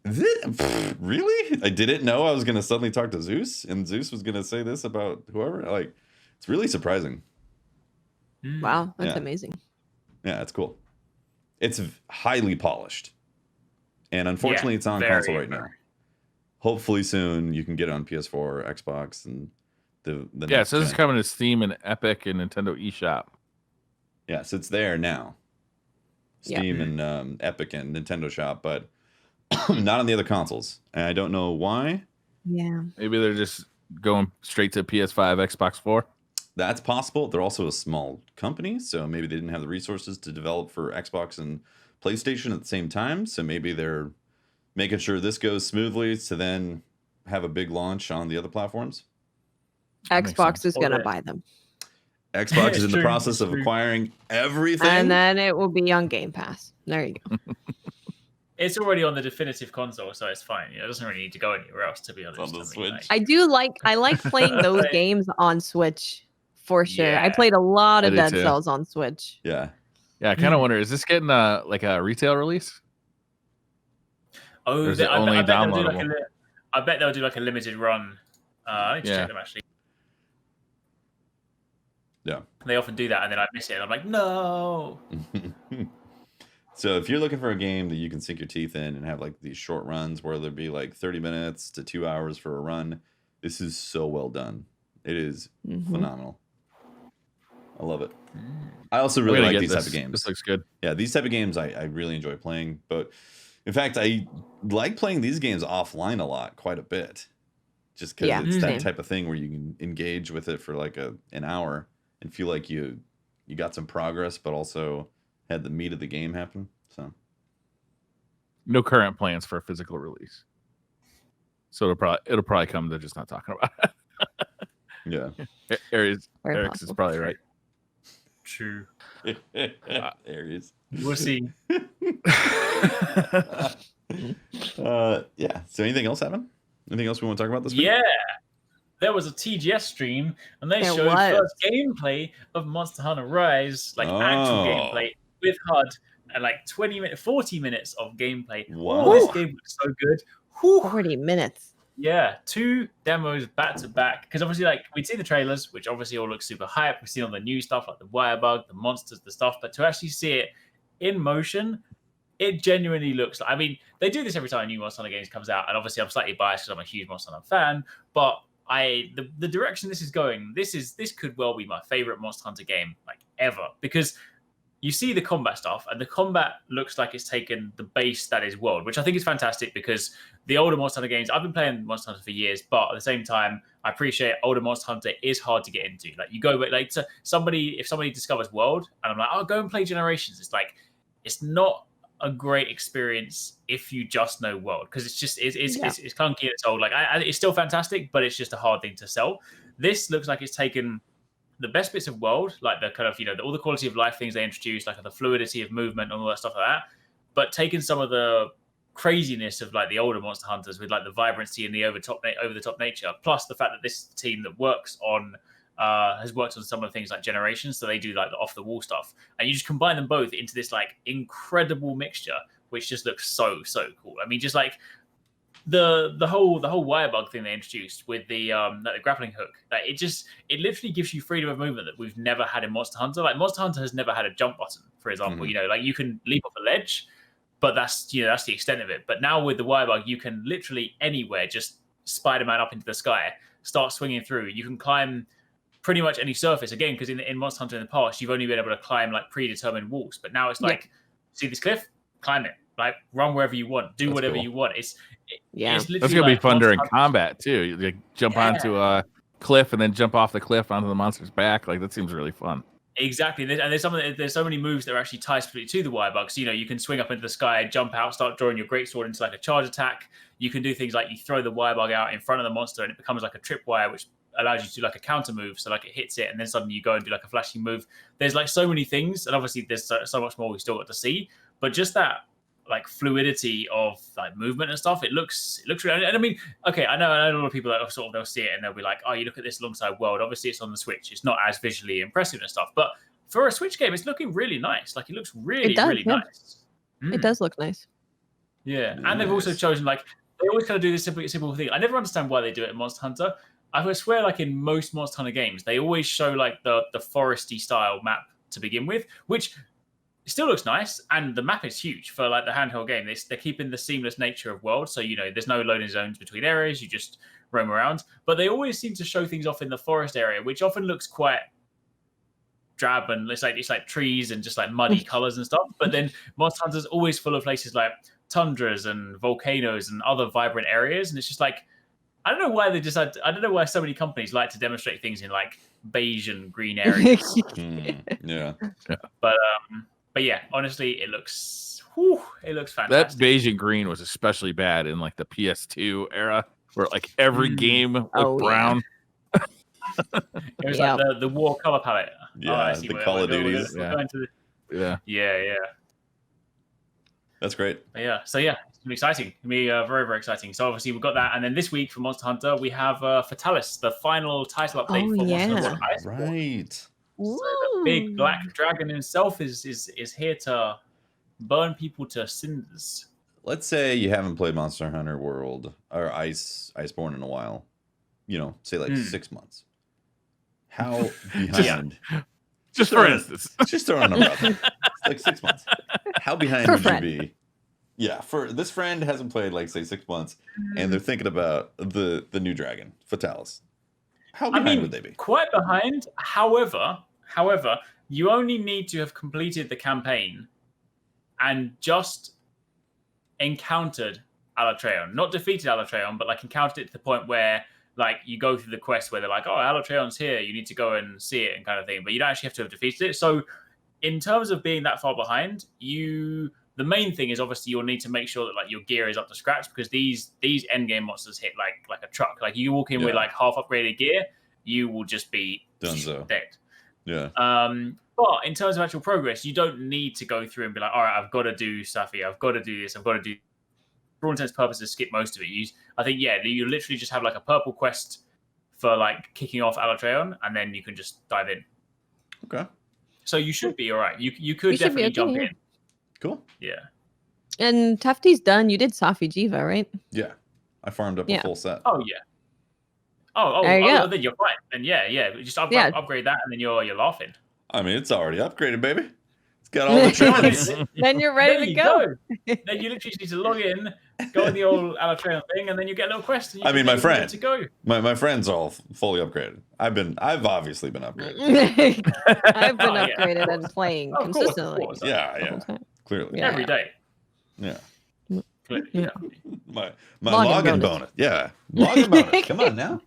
really? I didn't know I was gonna suddenly talk to Zeus, and Zeus was gonna say this about whoever. Like, it's really surprising. Wow, that's amazing. Yeah, it's cool. It's highly polished, and unfortunately, it's on console right now. Hopefully soon you can get it on PS4 or Xbox and Yeah, so this is coming to Steam and Epic and Nintendo eShop. Yeah, so it's there now. Steam and Epic and Nintendo Shop, but not on the other consoles. And I don't know why. Yeah. Maybe they're just going straight to PS5, Xbox 4. That's possible. They're also a small company, so maybe they didn't have the resources to develop for Xbox and PlayStation at the same time. So maybe they're making sure this goes smoothly to then have a big launch on the other platforms. Xbox is going to buy them. Xbox is in the process of acquiring everything. And then it will be on Game Pass. There you go. It's already on the definitive console, so it's fine. It doesn't really need to go anywhere else, to be honest. On the Switch. I like playing those games on Switch for sure. Yeah. I played a lot of Dead Cells on Switch. Yeah. Yeah, I kind of wonder, is this getting like a retail release? Oh, I bet they'll do like a limited run. I need to check them actually. Yeah. They often do that, and then I miss it, and I'm like, no. So if you're looking for a game that you can sink your teeth in and have like these short runs where there'd be like 30 minutes to 2 hours for a run, this is so well done. It is phenomenal. I love it. I also really like these type of games. This looks good. Yeah, these type of games I really enjoy playing. But in fact, I like playing these games offline a lot, quite a bit. Just because it's that type of thing where you can engage with it for like an hour and feel like you got some progress, but also had the meat of the game happen. So no current plans for a physical release. So it'll probably come. They're just not talking about it. Yeah. Aries is probably right. True. Aries. We'll see. Yeah. So anything else happen? Anything else we want to talk about this week? Yeah. There was a TGS stream, and they showed first gameplay of Monster Hunter Rise, like actual gameplay with HUD, and like 40 minutes of gameplay. Wow. Oh, this game was so good. Whew. 40 minutes. Yeah, 2 demos back to back. Because obviously, like, we'd seen the trailers, which obviously all looks super hype. We've seen all the new stuff, like the Wirebug, the monsters, the stuff. But to actually see it in motion, it genuinely looks like... I mean, they do this every time a new Monster Hunter game comes out. And obviously, I'm slightly biased because I'm a huge Monster Hunter fan. But the direction this is going, this could well be my favorite Monster Hunter game, like, ever. Because you see the combat stuff, and the combat looks like it's taken the base that is world, which I think is fantastic because the older Monster Hunter games, I've been playing Monster Hunter for years, but at the same time, I appreciate older Monster Hunter is hard to get into. Like you go, but like if somebody discovers world, and I'm like, oh, go and play Generations. It's like, it's not a great experience if you just know world because it's clunky and it's old. Like it's still fantastic, but it's just a hard thing to sell. This looks like it's taken the best bits of world, like the kind of, all the quality of life things they introduced, like the fluidity of movement and all that stuff like that, but taking some of the craziness of like the older Monster Hunters with like the vibrancy and the over the top nature, plus the fact that this team that works on has worked on some of the things like Generations, so they do like the off the wall stuff, and you just combine them both into this like incredible mixture, which just looks so cool. I mean, just like the whole Wirebug thing they introduced with the grappling hook, like it literally gives you freedom of movement that we've never had in Monster Hunter. Like Monster Hunter has never had a jump button, for example. Like you can leap off a ledge, but that's the extent of it. But now with the Wirebug, you can literally anywhere just Spider-Man up into the sky, start swinging through. You can climb pretty much any surface again, because in Monster Hunter in the past, you've only been able to climb like predetermined walls, but now it's like, see this cliff, climb it. Like run wherever you want, do whatever you want. It's literally that's gonna be fun during Hunter. Combat too. You like, jump onto a cliff and then jump off the cliff onto the monster's back. Like that seems really fun. Exactly, and there's so many moves that are actually tied to the Wirebug. So you can swing up into the sky, jump out, start drawing your greatsword into like a charge attack. You can do things like you throw the Wirebug out in front of the monster, and it becomes like a tripwire, which allows you to do like a counter move. So like it hits it, and then suddenly you go and do like a flashing move. There's like so many things, and obviously there's so much more we still got to see. But just that like fluidity of like movement and stuff, it looks really, and I mean, okay, I know a lot of people that sort of they'll see it and they'll be like, oh, you look at this alongside World, obviously it's on the Switch, it's not as visually impressive and stuff, but for a Switch game it's looking really nice. Like it looks really nice. It does look nice. Yeah, and they've also chosen, like, they always kind of do this simple thing. I never understand why they do it in Monster Hunter. I would swear, like in most Monster Hunter games, they always show like the foresty style map to begin with, which it still looks nice, and the map is huge for like the handheld game. They're keeping the seamless nature of world, so there's no loading zones between areas. You just roam around. But they always seem to show things off in the forest area, which often looks quite drab, and it's like trees and just like muddy colors and stuff. But then Monster Hunter's always full of places like tundras and volcanoes and other vibrant areas, and it's just like I don't know why they decide. I don't know why so many companies like to demonstrate things in like beige and green areas. Yeah. But yeah, honestly, it looks fantastic. That beige and green was especially bad in like the PS2 era, where like every game looked brown. It was like the war color palette. Yeah, the Call of Duties. Yeah. That's great. Yeah. So yeah, it's gonna be exciting. It's gonna be very, very exciting. So obviously we've got that, and then this week for Monster Hunter we have Fatalis, the final title update for Monster Hunter Iceborne. Right. So the big black dragon himself is here to burn people to cinders. Let's say you haven't played Monster Hunter World or Iceborne in a while. Say like 6 months. How behind? Just for instance, just throwing a number out there. It's like 6 months. How behind would you be? Yeah, for this friend hasn't played like say 6 months, and they're thinking about the new dragon, Fatalis. How behind would they be? Quite behind. However, you only need to have completed the campaign and just encountered Alatreon. Not defeated Alatreon, but like encountered it to the point where like you go through the quest where they're like, oh, Alatreon's here, you need to go and see it and kind of thing. But you don't actually have to have defeated it. So in terms of being that far behind, the main thing is obviously you'll need to make sure that like your gear is up to scratch, because these endgame monsters hit like a truck. Like you walk in with like half upgraded gear, you will just be dead. Yeah. But in terms of actual progress, you don't need to go through and be like, all right, I've got to do Safi, I've got to do this, I've got to do. For all intents and purposes, skip most of it. I think you literally just have like a purple quest for like kicking off Alatreon, and then you can just dive in. Okay. So you should be all right. You could definitely jump in. Cool. Yeah. And Tufty's done. You did Safi Jiva, right? Yeah. I farmed up a full set. Oh yeah. Oh, then you're fine. And yeah. Just upgrade that, and then you're laughing. I mean, it's already upgraded, baby. It's got all the trimmings. Then you're ready to go. Then you literally just need to log in, go in the old Alatreon thing, and then you get a little quest. I mean, my friend. To go. My friend's all fully upgraded. I've obviously been upgraded. I've been upgraded and playing consistently. Course. Yeah. Clearly. Every day. Yeah. Yeah. My login bonus. Yeah. Login bonus. Come on now.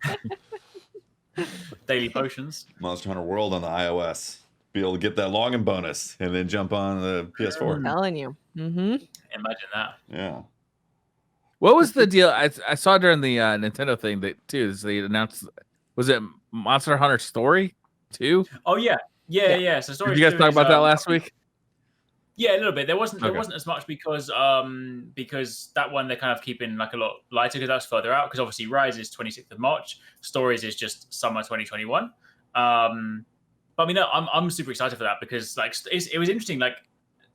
Daily potions. Monster Hunter World on the iOS. Be able to get that login bonus and then jump on the PS4. I'm telling you. Imagine that. Yeah. What was the deal? I saw during the Nintendo thing that too. They announced, was it Monster Hunter Story 2? Oh yeah. So Story. Did you guys talk about that last week? Yeah, a little bit. There wasn't as much because that one they're kind of keeping like a lot lighter because that's further out. Because obviously Rise is 26th of March. Stories is just summer 2021. But I mean, I'm super excited for that because like it was interesting like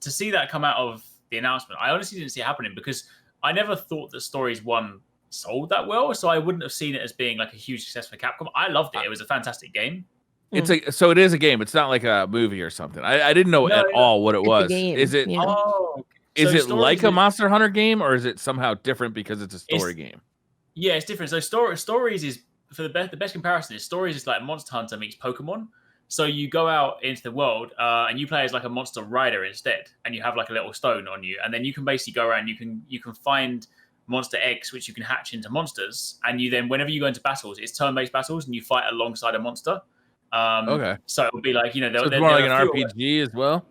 to see that come out of the announcement. I honestly didn't see it happening because I never thought that Stories 1 sold that well, so I wouldn't have seen it as being like a huge success for Capcom. I loved it. It was a fantastic game. It's so it is a game. It's not like a movie or something. I didn't know at all what it was. Is it? Yeah. Is it like a Monster Hunter game, or is it somehow different because it's a story game? Yeah, it's different. So Stories is for the best comparison is Stories is like Monster Hunter meets Pokemon. So you go out into the world and you play as like a monster rider instead, and you have like a little stone on you, and then you can basically go around. You can find monster eggs which you can hatch into monsters, and you then whenever you go into battles, it's turn-based battles, and you fight alongside a monster. Okay. So it would be like, so it's more like an RPG as well?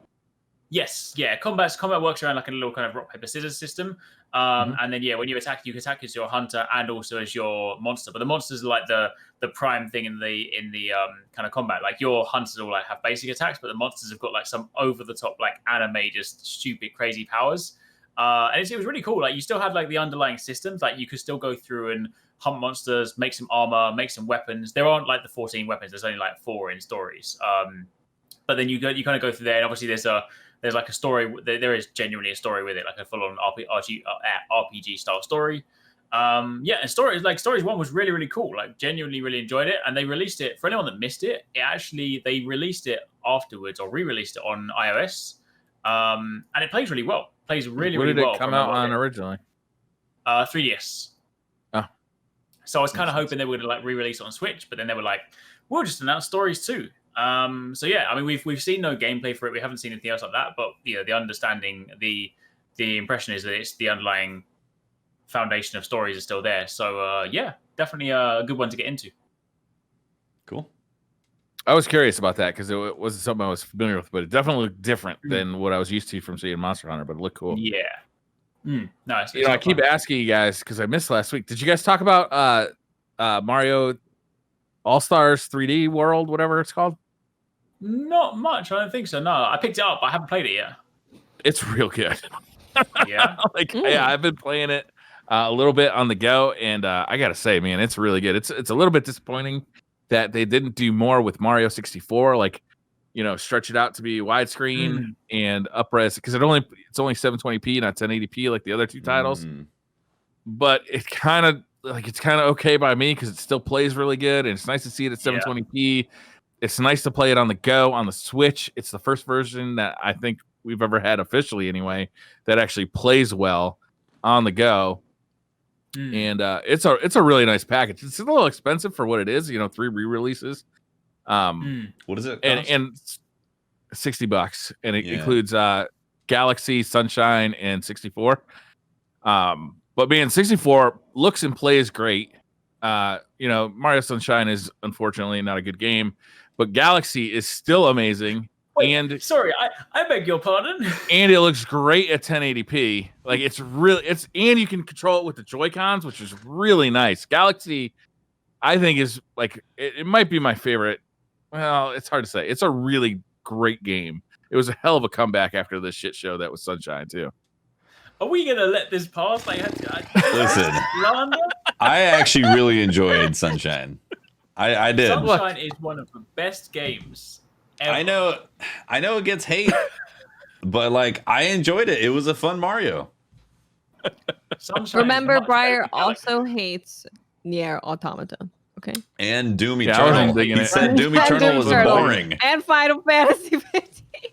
Yes. Yeah. Combat works around like a little kind of rock, paper, scissors system. And then, when you can attack as your hunter and also as your monster. But the monsters are like the prime thing in the kind of combat. Like your hunters all like have basic attacks, but the monsters have got like some over the top, like anime, just stupid, crazy powers. And it was really cool. Like you still had like the underlying systems. Like you could still go through and hunt monsters, make some armor, make some weapons. There aren't like the 14 weapons. There's only like 4 in Stories. But then you kind of go through there, and obviously there's like a story. There is genuinely a story with it, like a full-on RPG style story. And Stories 1 was really, really cool. Like genuinely really enjoyed it. And they released it for anyone that missed it. They released it afterwards or re-released it on iOS. and it plays really well. Plays really, Where really did well. it come out on originally? 3DS. Oh, so I was kind of hoping they were going to like re-release it on Switch, but then they were like, "We'll just announce stories too." So yeah, I mean, we've seen no gameplay for it. We haven't seen anything else like that. But the understanding, the impression is that it's the underlying foundation of stories is still there. So yeah, definitely a good one to get into. Cool. I was curious about that because it wasn't something I was familiar with, but it definitely looked different than what I was used to from seeing Monster Hunter. But it looked cool. Yeah. Nice. I keep asking you guys because I missed last week. Did you guys talk about Mario All-Stars 3D World, whatever it's called? Not much. I don't think so. No, I picked it up. But I haven't played it yet. It's real good. Yeah. Yeah, I've been playing it a little bit on the go, and I gotta say, man, it's really good. It's a little bit disappointing that they didn't do more with Mario 64, like stretch it out to be widescreen and upres because it's only 720p, not 1080p like the other two titles. But it's kind of okay by me because it still plays really good, and it's nice to see it at 720p. It's nice to play it on the go on the Switch. It's the first version that I think we've ever had officially, anyway, that actually plays well on the go. And it's a really nice package. It's a little expensive for what it is, 3 re-releases. What is it cost? And $60, and it includes Galaxy, Sunshine, and 64. But man, 64 looks and plays great. Mario Sunshine is unfortunately not a good game, but Galaxy is still amazing. Wait, sorry, I beg your pardon. And it looks great at 1080p. Like and you can control it with the Joy-Cons, which is really nice. Galaxy, I think, is like it might be my favorite. Well, it's hard to say. It's a really great game. It was a hell of a comeback after the shit show that was Sunshine too. Are we gonna let this pass? Listen, I actually really enjoyed Sunshine. I did. Sunshine is one of the best games ever. I know it gets hate, but like I enjoyed it. It was a fun Mario. Remember, Briar also hates Nier Automata. Okay. And Doom Eternal. He said Doom Eternal was boring. And Final Fantasy 15.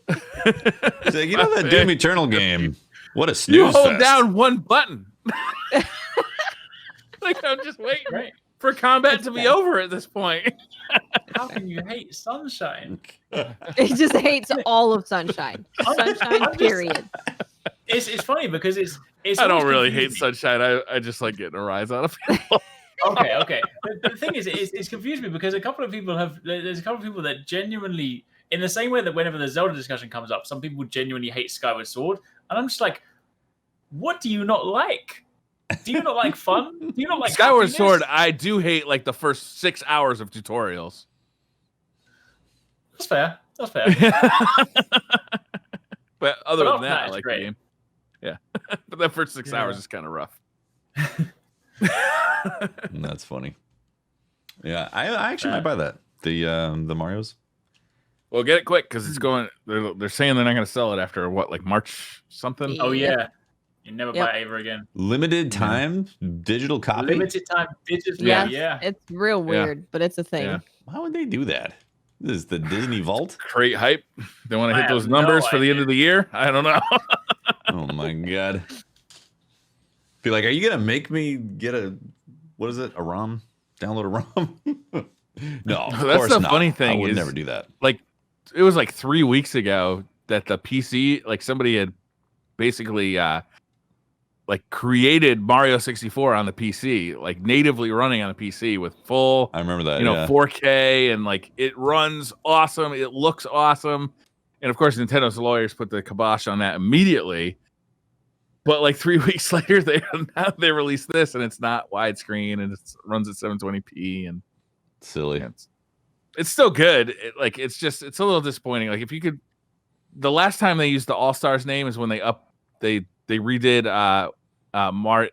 He's like, that Doom Eternal game. What a snooze You hold fest. down one button. Like I'm just waiting for combat to be over at this point. How can you hate Sunshine? He just hates all of Sunshine. Sunshine, period. It's funny because it's I don't really hate Sunshine. I just like getting a rise out of people. Okay. The thing is, it's confused me because there's a couple of people that genuinely, in the same way that whenever the Zelda discussion comes up, some people genuinely hate Skyward Sword, and I'm just like, what do you not like? Do you not like fun? Do you not like Skyward Sword? I do hate like the first 6 hours of tutorials. That's fair. But other than that, I like the game. Yeah, but that first 6 hours is kind of rough. That's funny. Yeah, I actually might buy that. The Marios. Well, get it quick because it's going. They're saying they're not going to sell it after like March something. Oh yeah, you never buy it ever again. Limited time digital copy. Limited time digital. Yeah. It's real weird, but it's a thing. Yeah. Why would they do that? This is the Disney Vault. Create hype. They want to hit those numbers for the end of the year. I don't know. Oh my god. Be like, are you gonna make me get a ROM? Download a ROM? No, that's the funny thing. I would never do that. Like, it was like 3 weeks ago that the PC, like somebody had basically like created Mario 64 on the PC, like natively running on a PC with full. I remember that. 4K, and like it runs awesome. It looks awesome, and of course, Nintendo's lawyers put the kibosh on that immediately. But like 3 weeks later, they released this, and it's not widescreen, and it runs at 720p, and silly. It's still good. It's a little disappointing. Like if you could, the last time they used the All Stars name is when they redid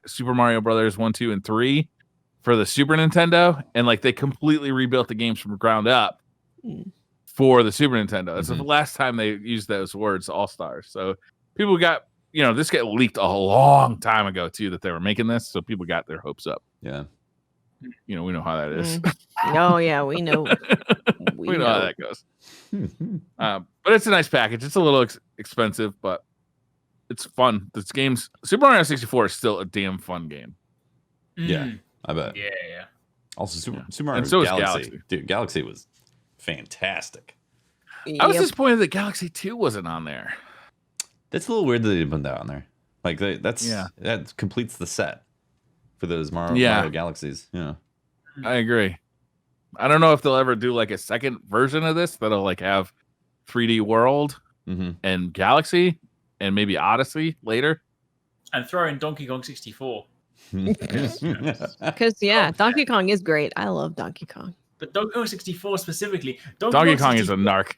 Super Mario Brothers 1, 2, and 3 for the Super Nintendo, and like they completely rebuilt the games from the ground up for the Super Nintendo. That's the last time they used those words, All Stars. So people got. This got leaked a long time ago too that they were making this, so people got their hopes up. Yeah. You know, we know how that is. Oh yeah, we know. We know how that goes. But it's a nice package. It's a little expensive, but it's fun. This game's Super Mario 64 is still a damn fun game. Yeah, I bet. Yeah. Also, Super Mario and so Galaxy. Dude, Galaxy was fantastic. I was disappointed that Galaxy 2 wasn't on there. That's a little weird that they didn't put that on there. Like that completes the set for those Mario Galaxies. Yeah, I agree. I don't know if they'll ever do like a second version of this that'll like have 3D World and Galaxy and maybe Odyssey later. And throw in Donkey Kong 64. Because Donkey Kong is great. I love Donkey Kong. But Donkey Kong 64 specifically. Donkey Kong is a narc.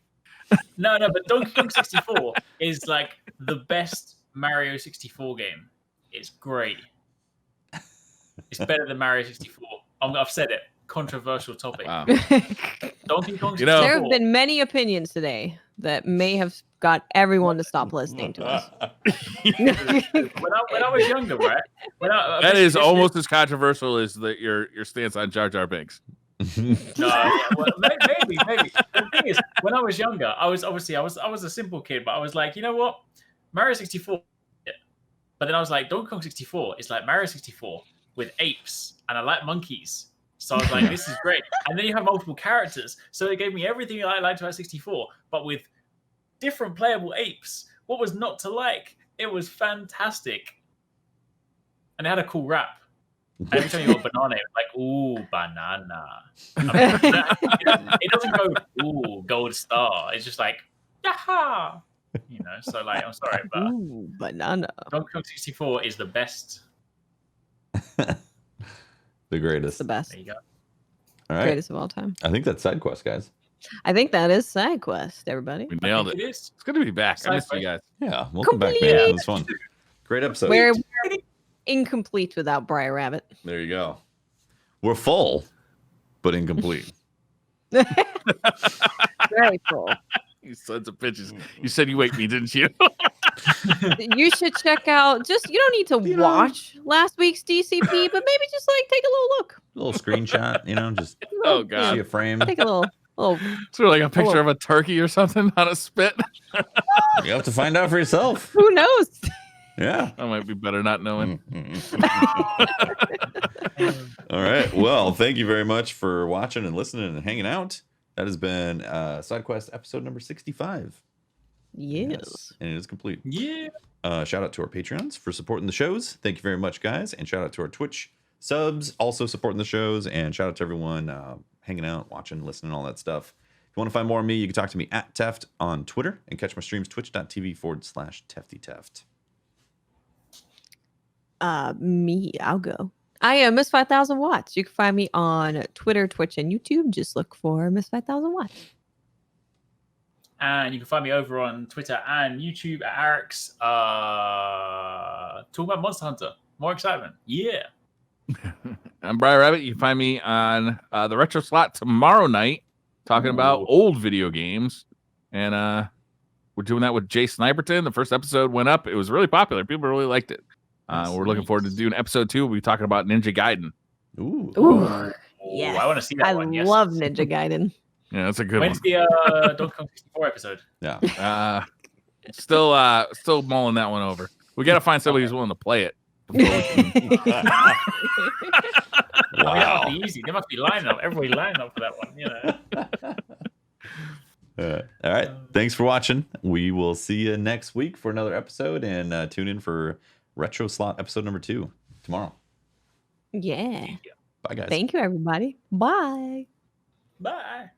No, but Donkey Kong 64 is like the best Mario 64 game. It's great. It's better than Mario 64. I've said it. Controversial topic. Wow. Donkey Kong 64. There have been many opinions today that may have got everyone to stop listening to us. when I was younger, right? That is almost as controversial as your stance on Jar Jar Binks. No, maybe. The thing is, when I was younger, I was a simple kid, but I was like, you know what, Mario 64. But then I was like, Donkey Kong 64 is like Mario 64 with apes, and I like monkeys. So I was like, this is great. And then you have multiple characters, so they gave me everything I liked about 64, but with different playable apes. What was not to like? It was fantastic, and it had a cool rap. Every time you got banana, it was like, ooh, banana. I mean, it doesn't go, ooh, gold star. It's just like, yaha. You know, so like, I'm sorry, but ooh, banana. Donkey Kong 64 is the best. The greatest. It's the best. There you go. All right. Greatest of all time. I think that's SideQuest, guys. I think that is SideQuest, everybody. We nailed it. It is. It's good to be back. I missed you guys. Yeah, welcome back, man. It was fun. Great episode. We're incomplete without Briar Rabbit. There you go. We're full, but incomplete. Very full. You sons of bitches. You said you wake me, didn't you? You should check out. You don't need to watch last week's DCP, but maybe just like take a little look. A little screenshot, just Oh god. see a frame. Take a little. It's like a picture of a turkey or something on a spit. You have to find out for yourself. Who knows? Yeah. I might be better not knowing. All right. Well, thank you very much for watching and listening and hanging out. That has been SideQuest episode number 65. Yes. And it is complete. Yeah. Shout out to our Patreons for supporting the shows. Thank you very much, guys. And shout out to our Twitch subs also supporting the shows. And shout out to everyone hanging out, watching, listening, all that stuff. If you want to find more of me, you can talk to me at Teft on Twitter and catch my streams twitch.tv/TeftyTeft. I'll go. I am Miss 5000 Watts. You can find me on Twitter, Twitch, and YouTube. Just look for Miss 5000 Watts. And you can find me over on Twitter and YouTube at Arix. Talking about Monster Hunter. More excitement. Yeah. I'm Briar Rabbit. You can find me on the Retro Slot tomorrow night talking about old video games. And we're doing that with Jay Sniperton. The first episode went up. It was really popular. People really liked it. We're looking forward to doing episode 2. We'll be talking about Ninja Gaiden. Ooh. Yes. I want to see that one. I Yes. love Ninja Gaiden. Yeah, that's a good When's one. the Donkey Kong 64 episode? Yeah. Still mulling that one over. We got to find somebody who's willing to play it. Before we can... Wow. I mean, that must be easy. They must be lining up. Everybody lining up for that one, All right. Thanks for watching. We will see you next week for another episode, and tune in for Retro Slot episode number 2 tomorrow. Yeah. Bye, guys. Thank you, everybody. Bye. Bye.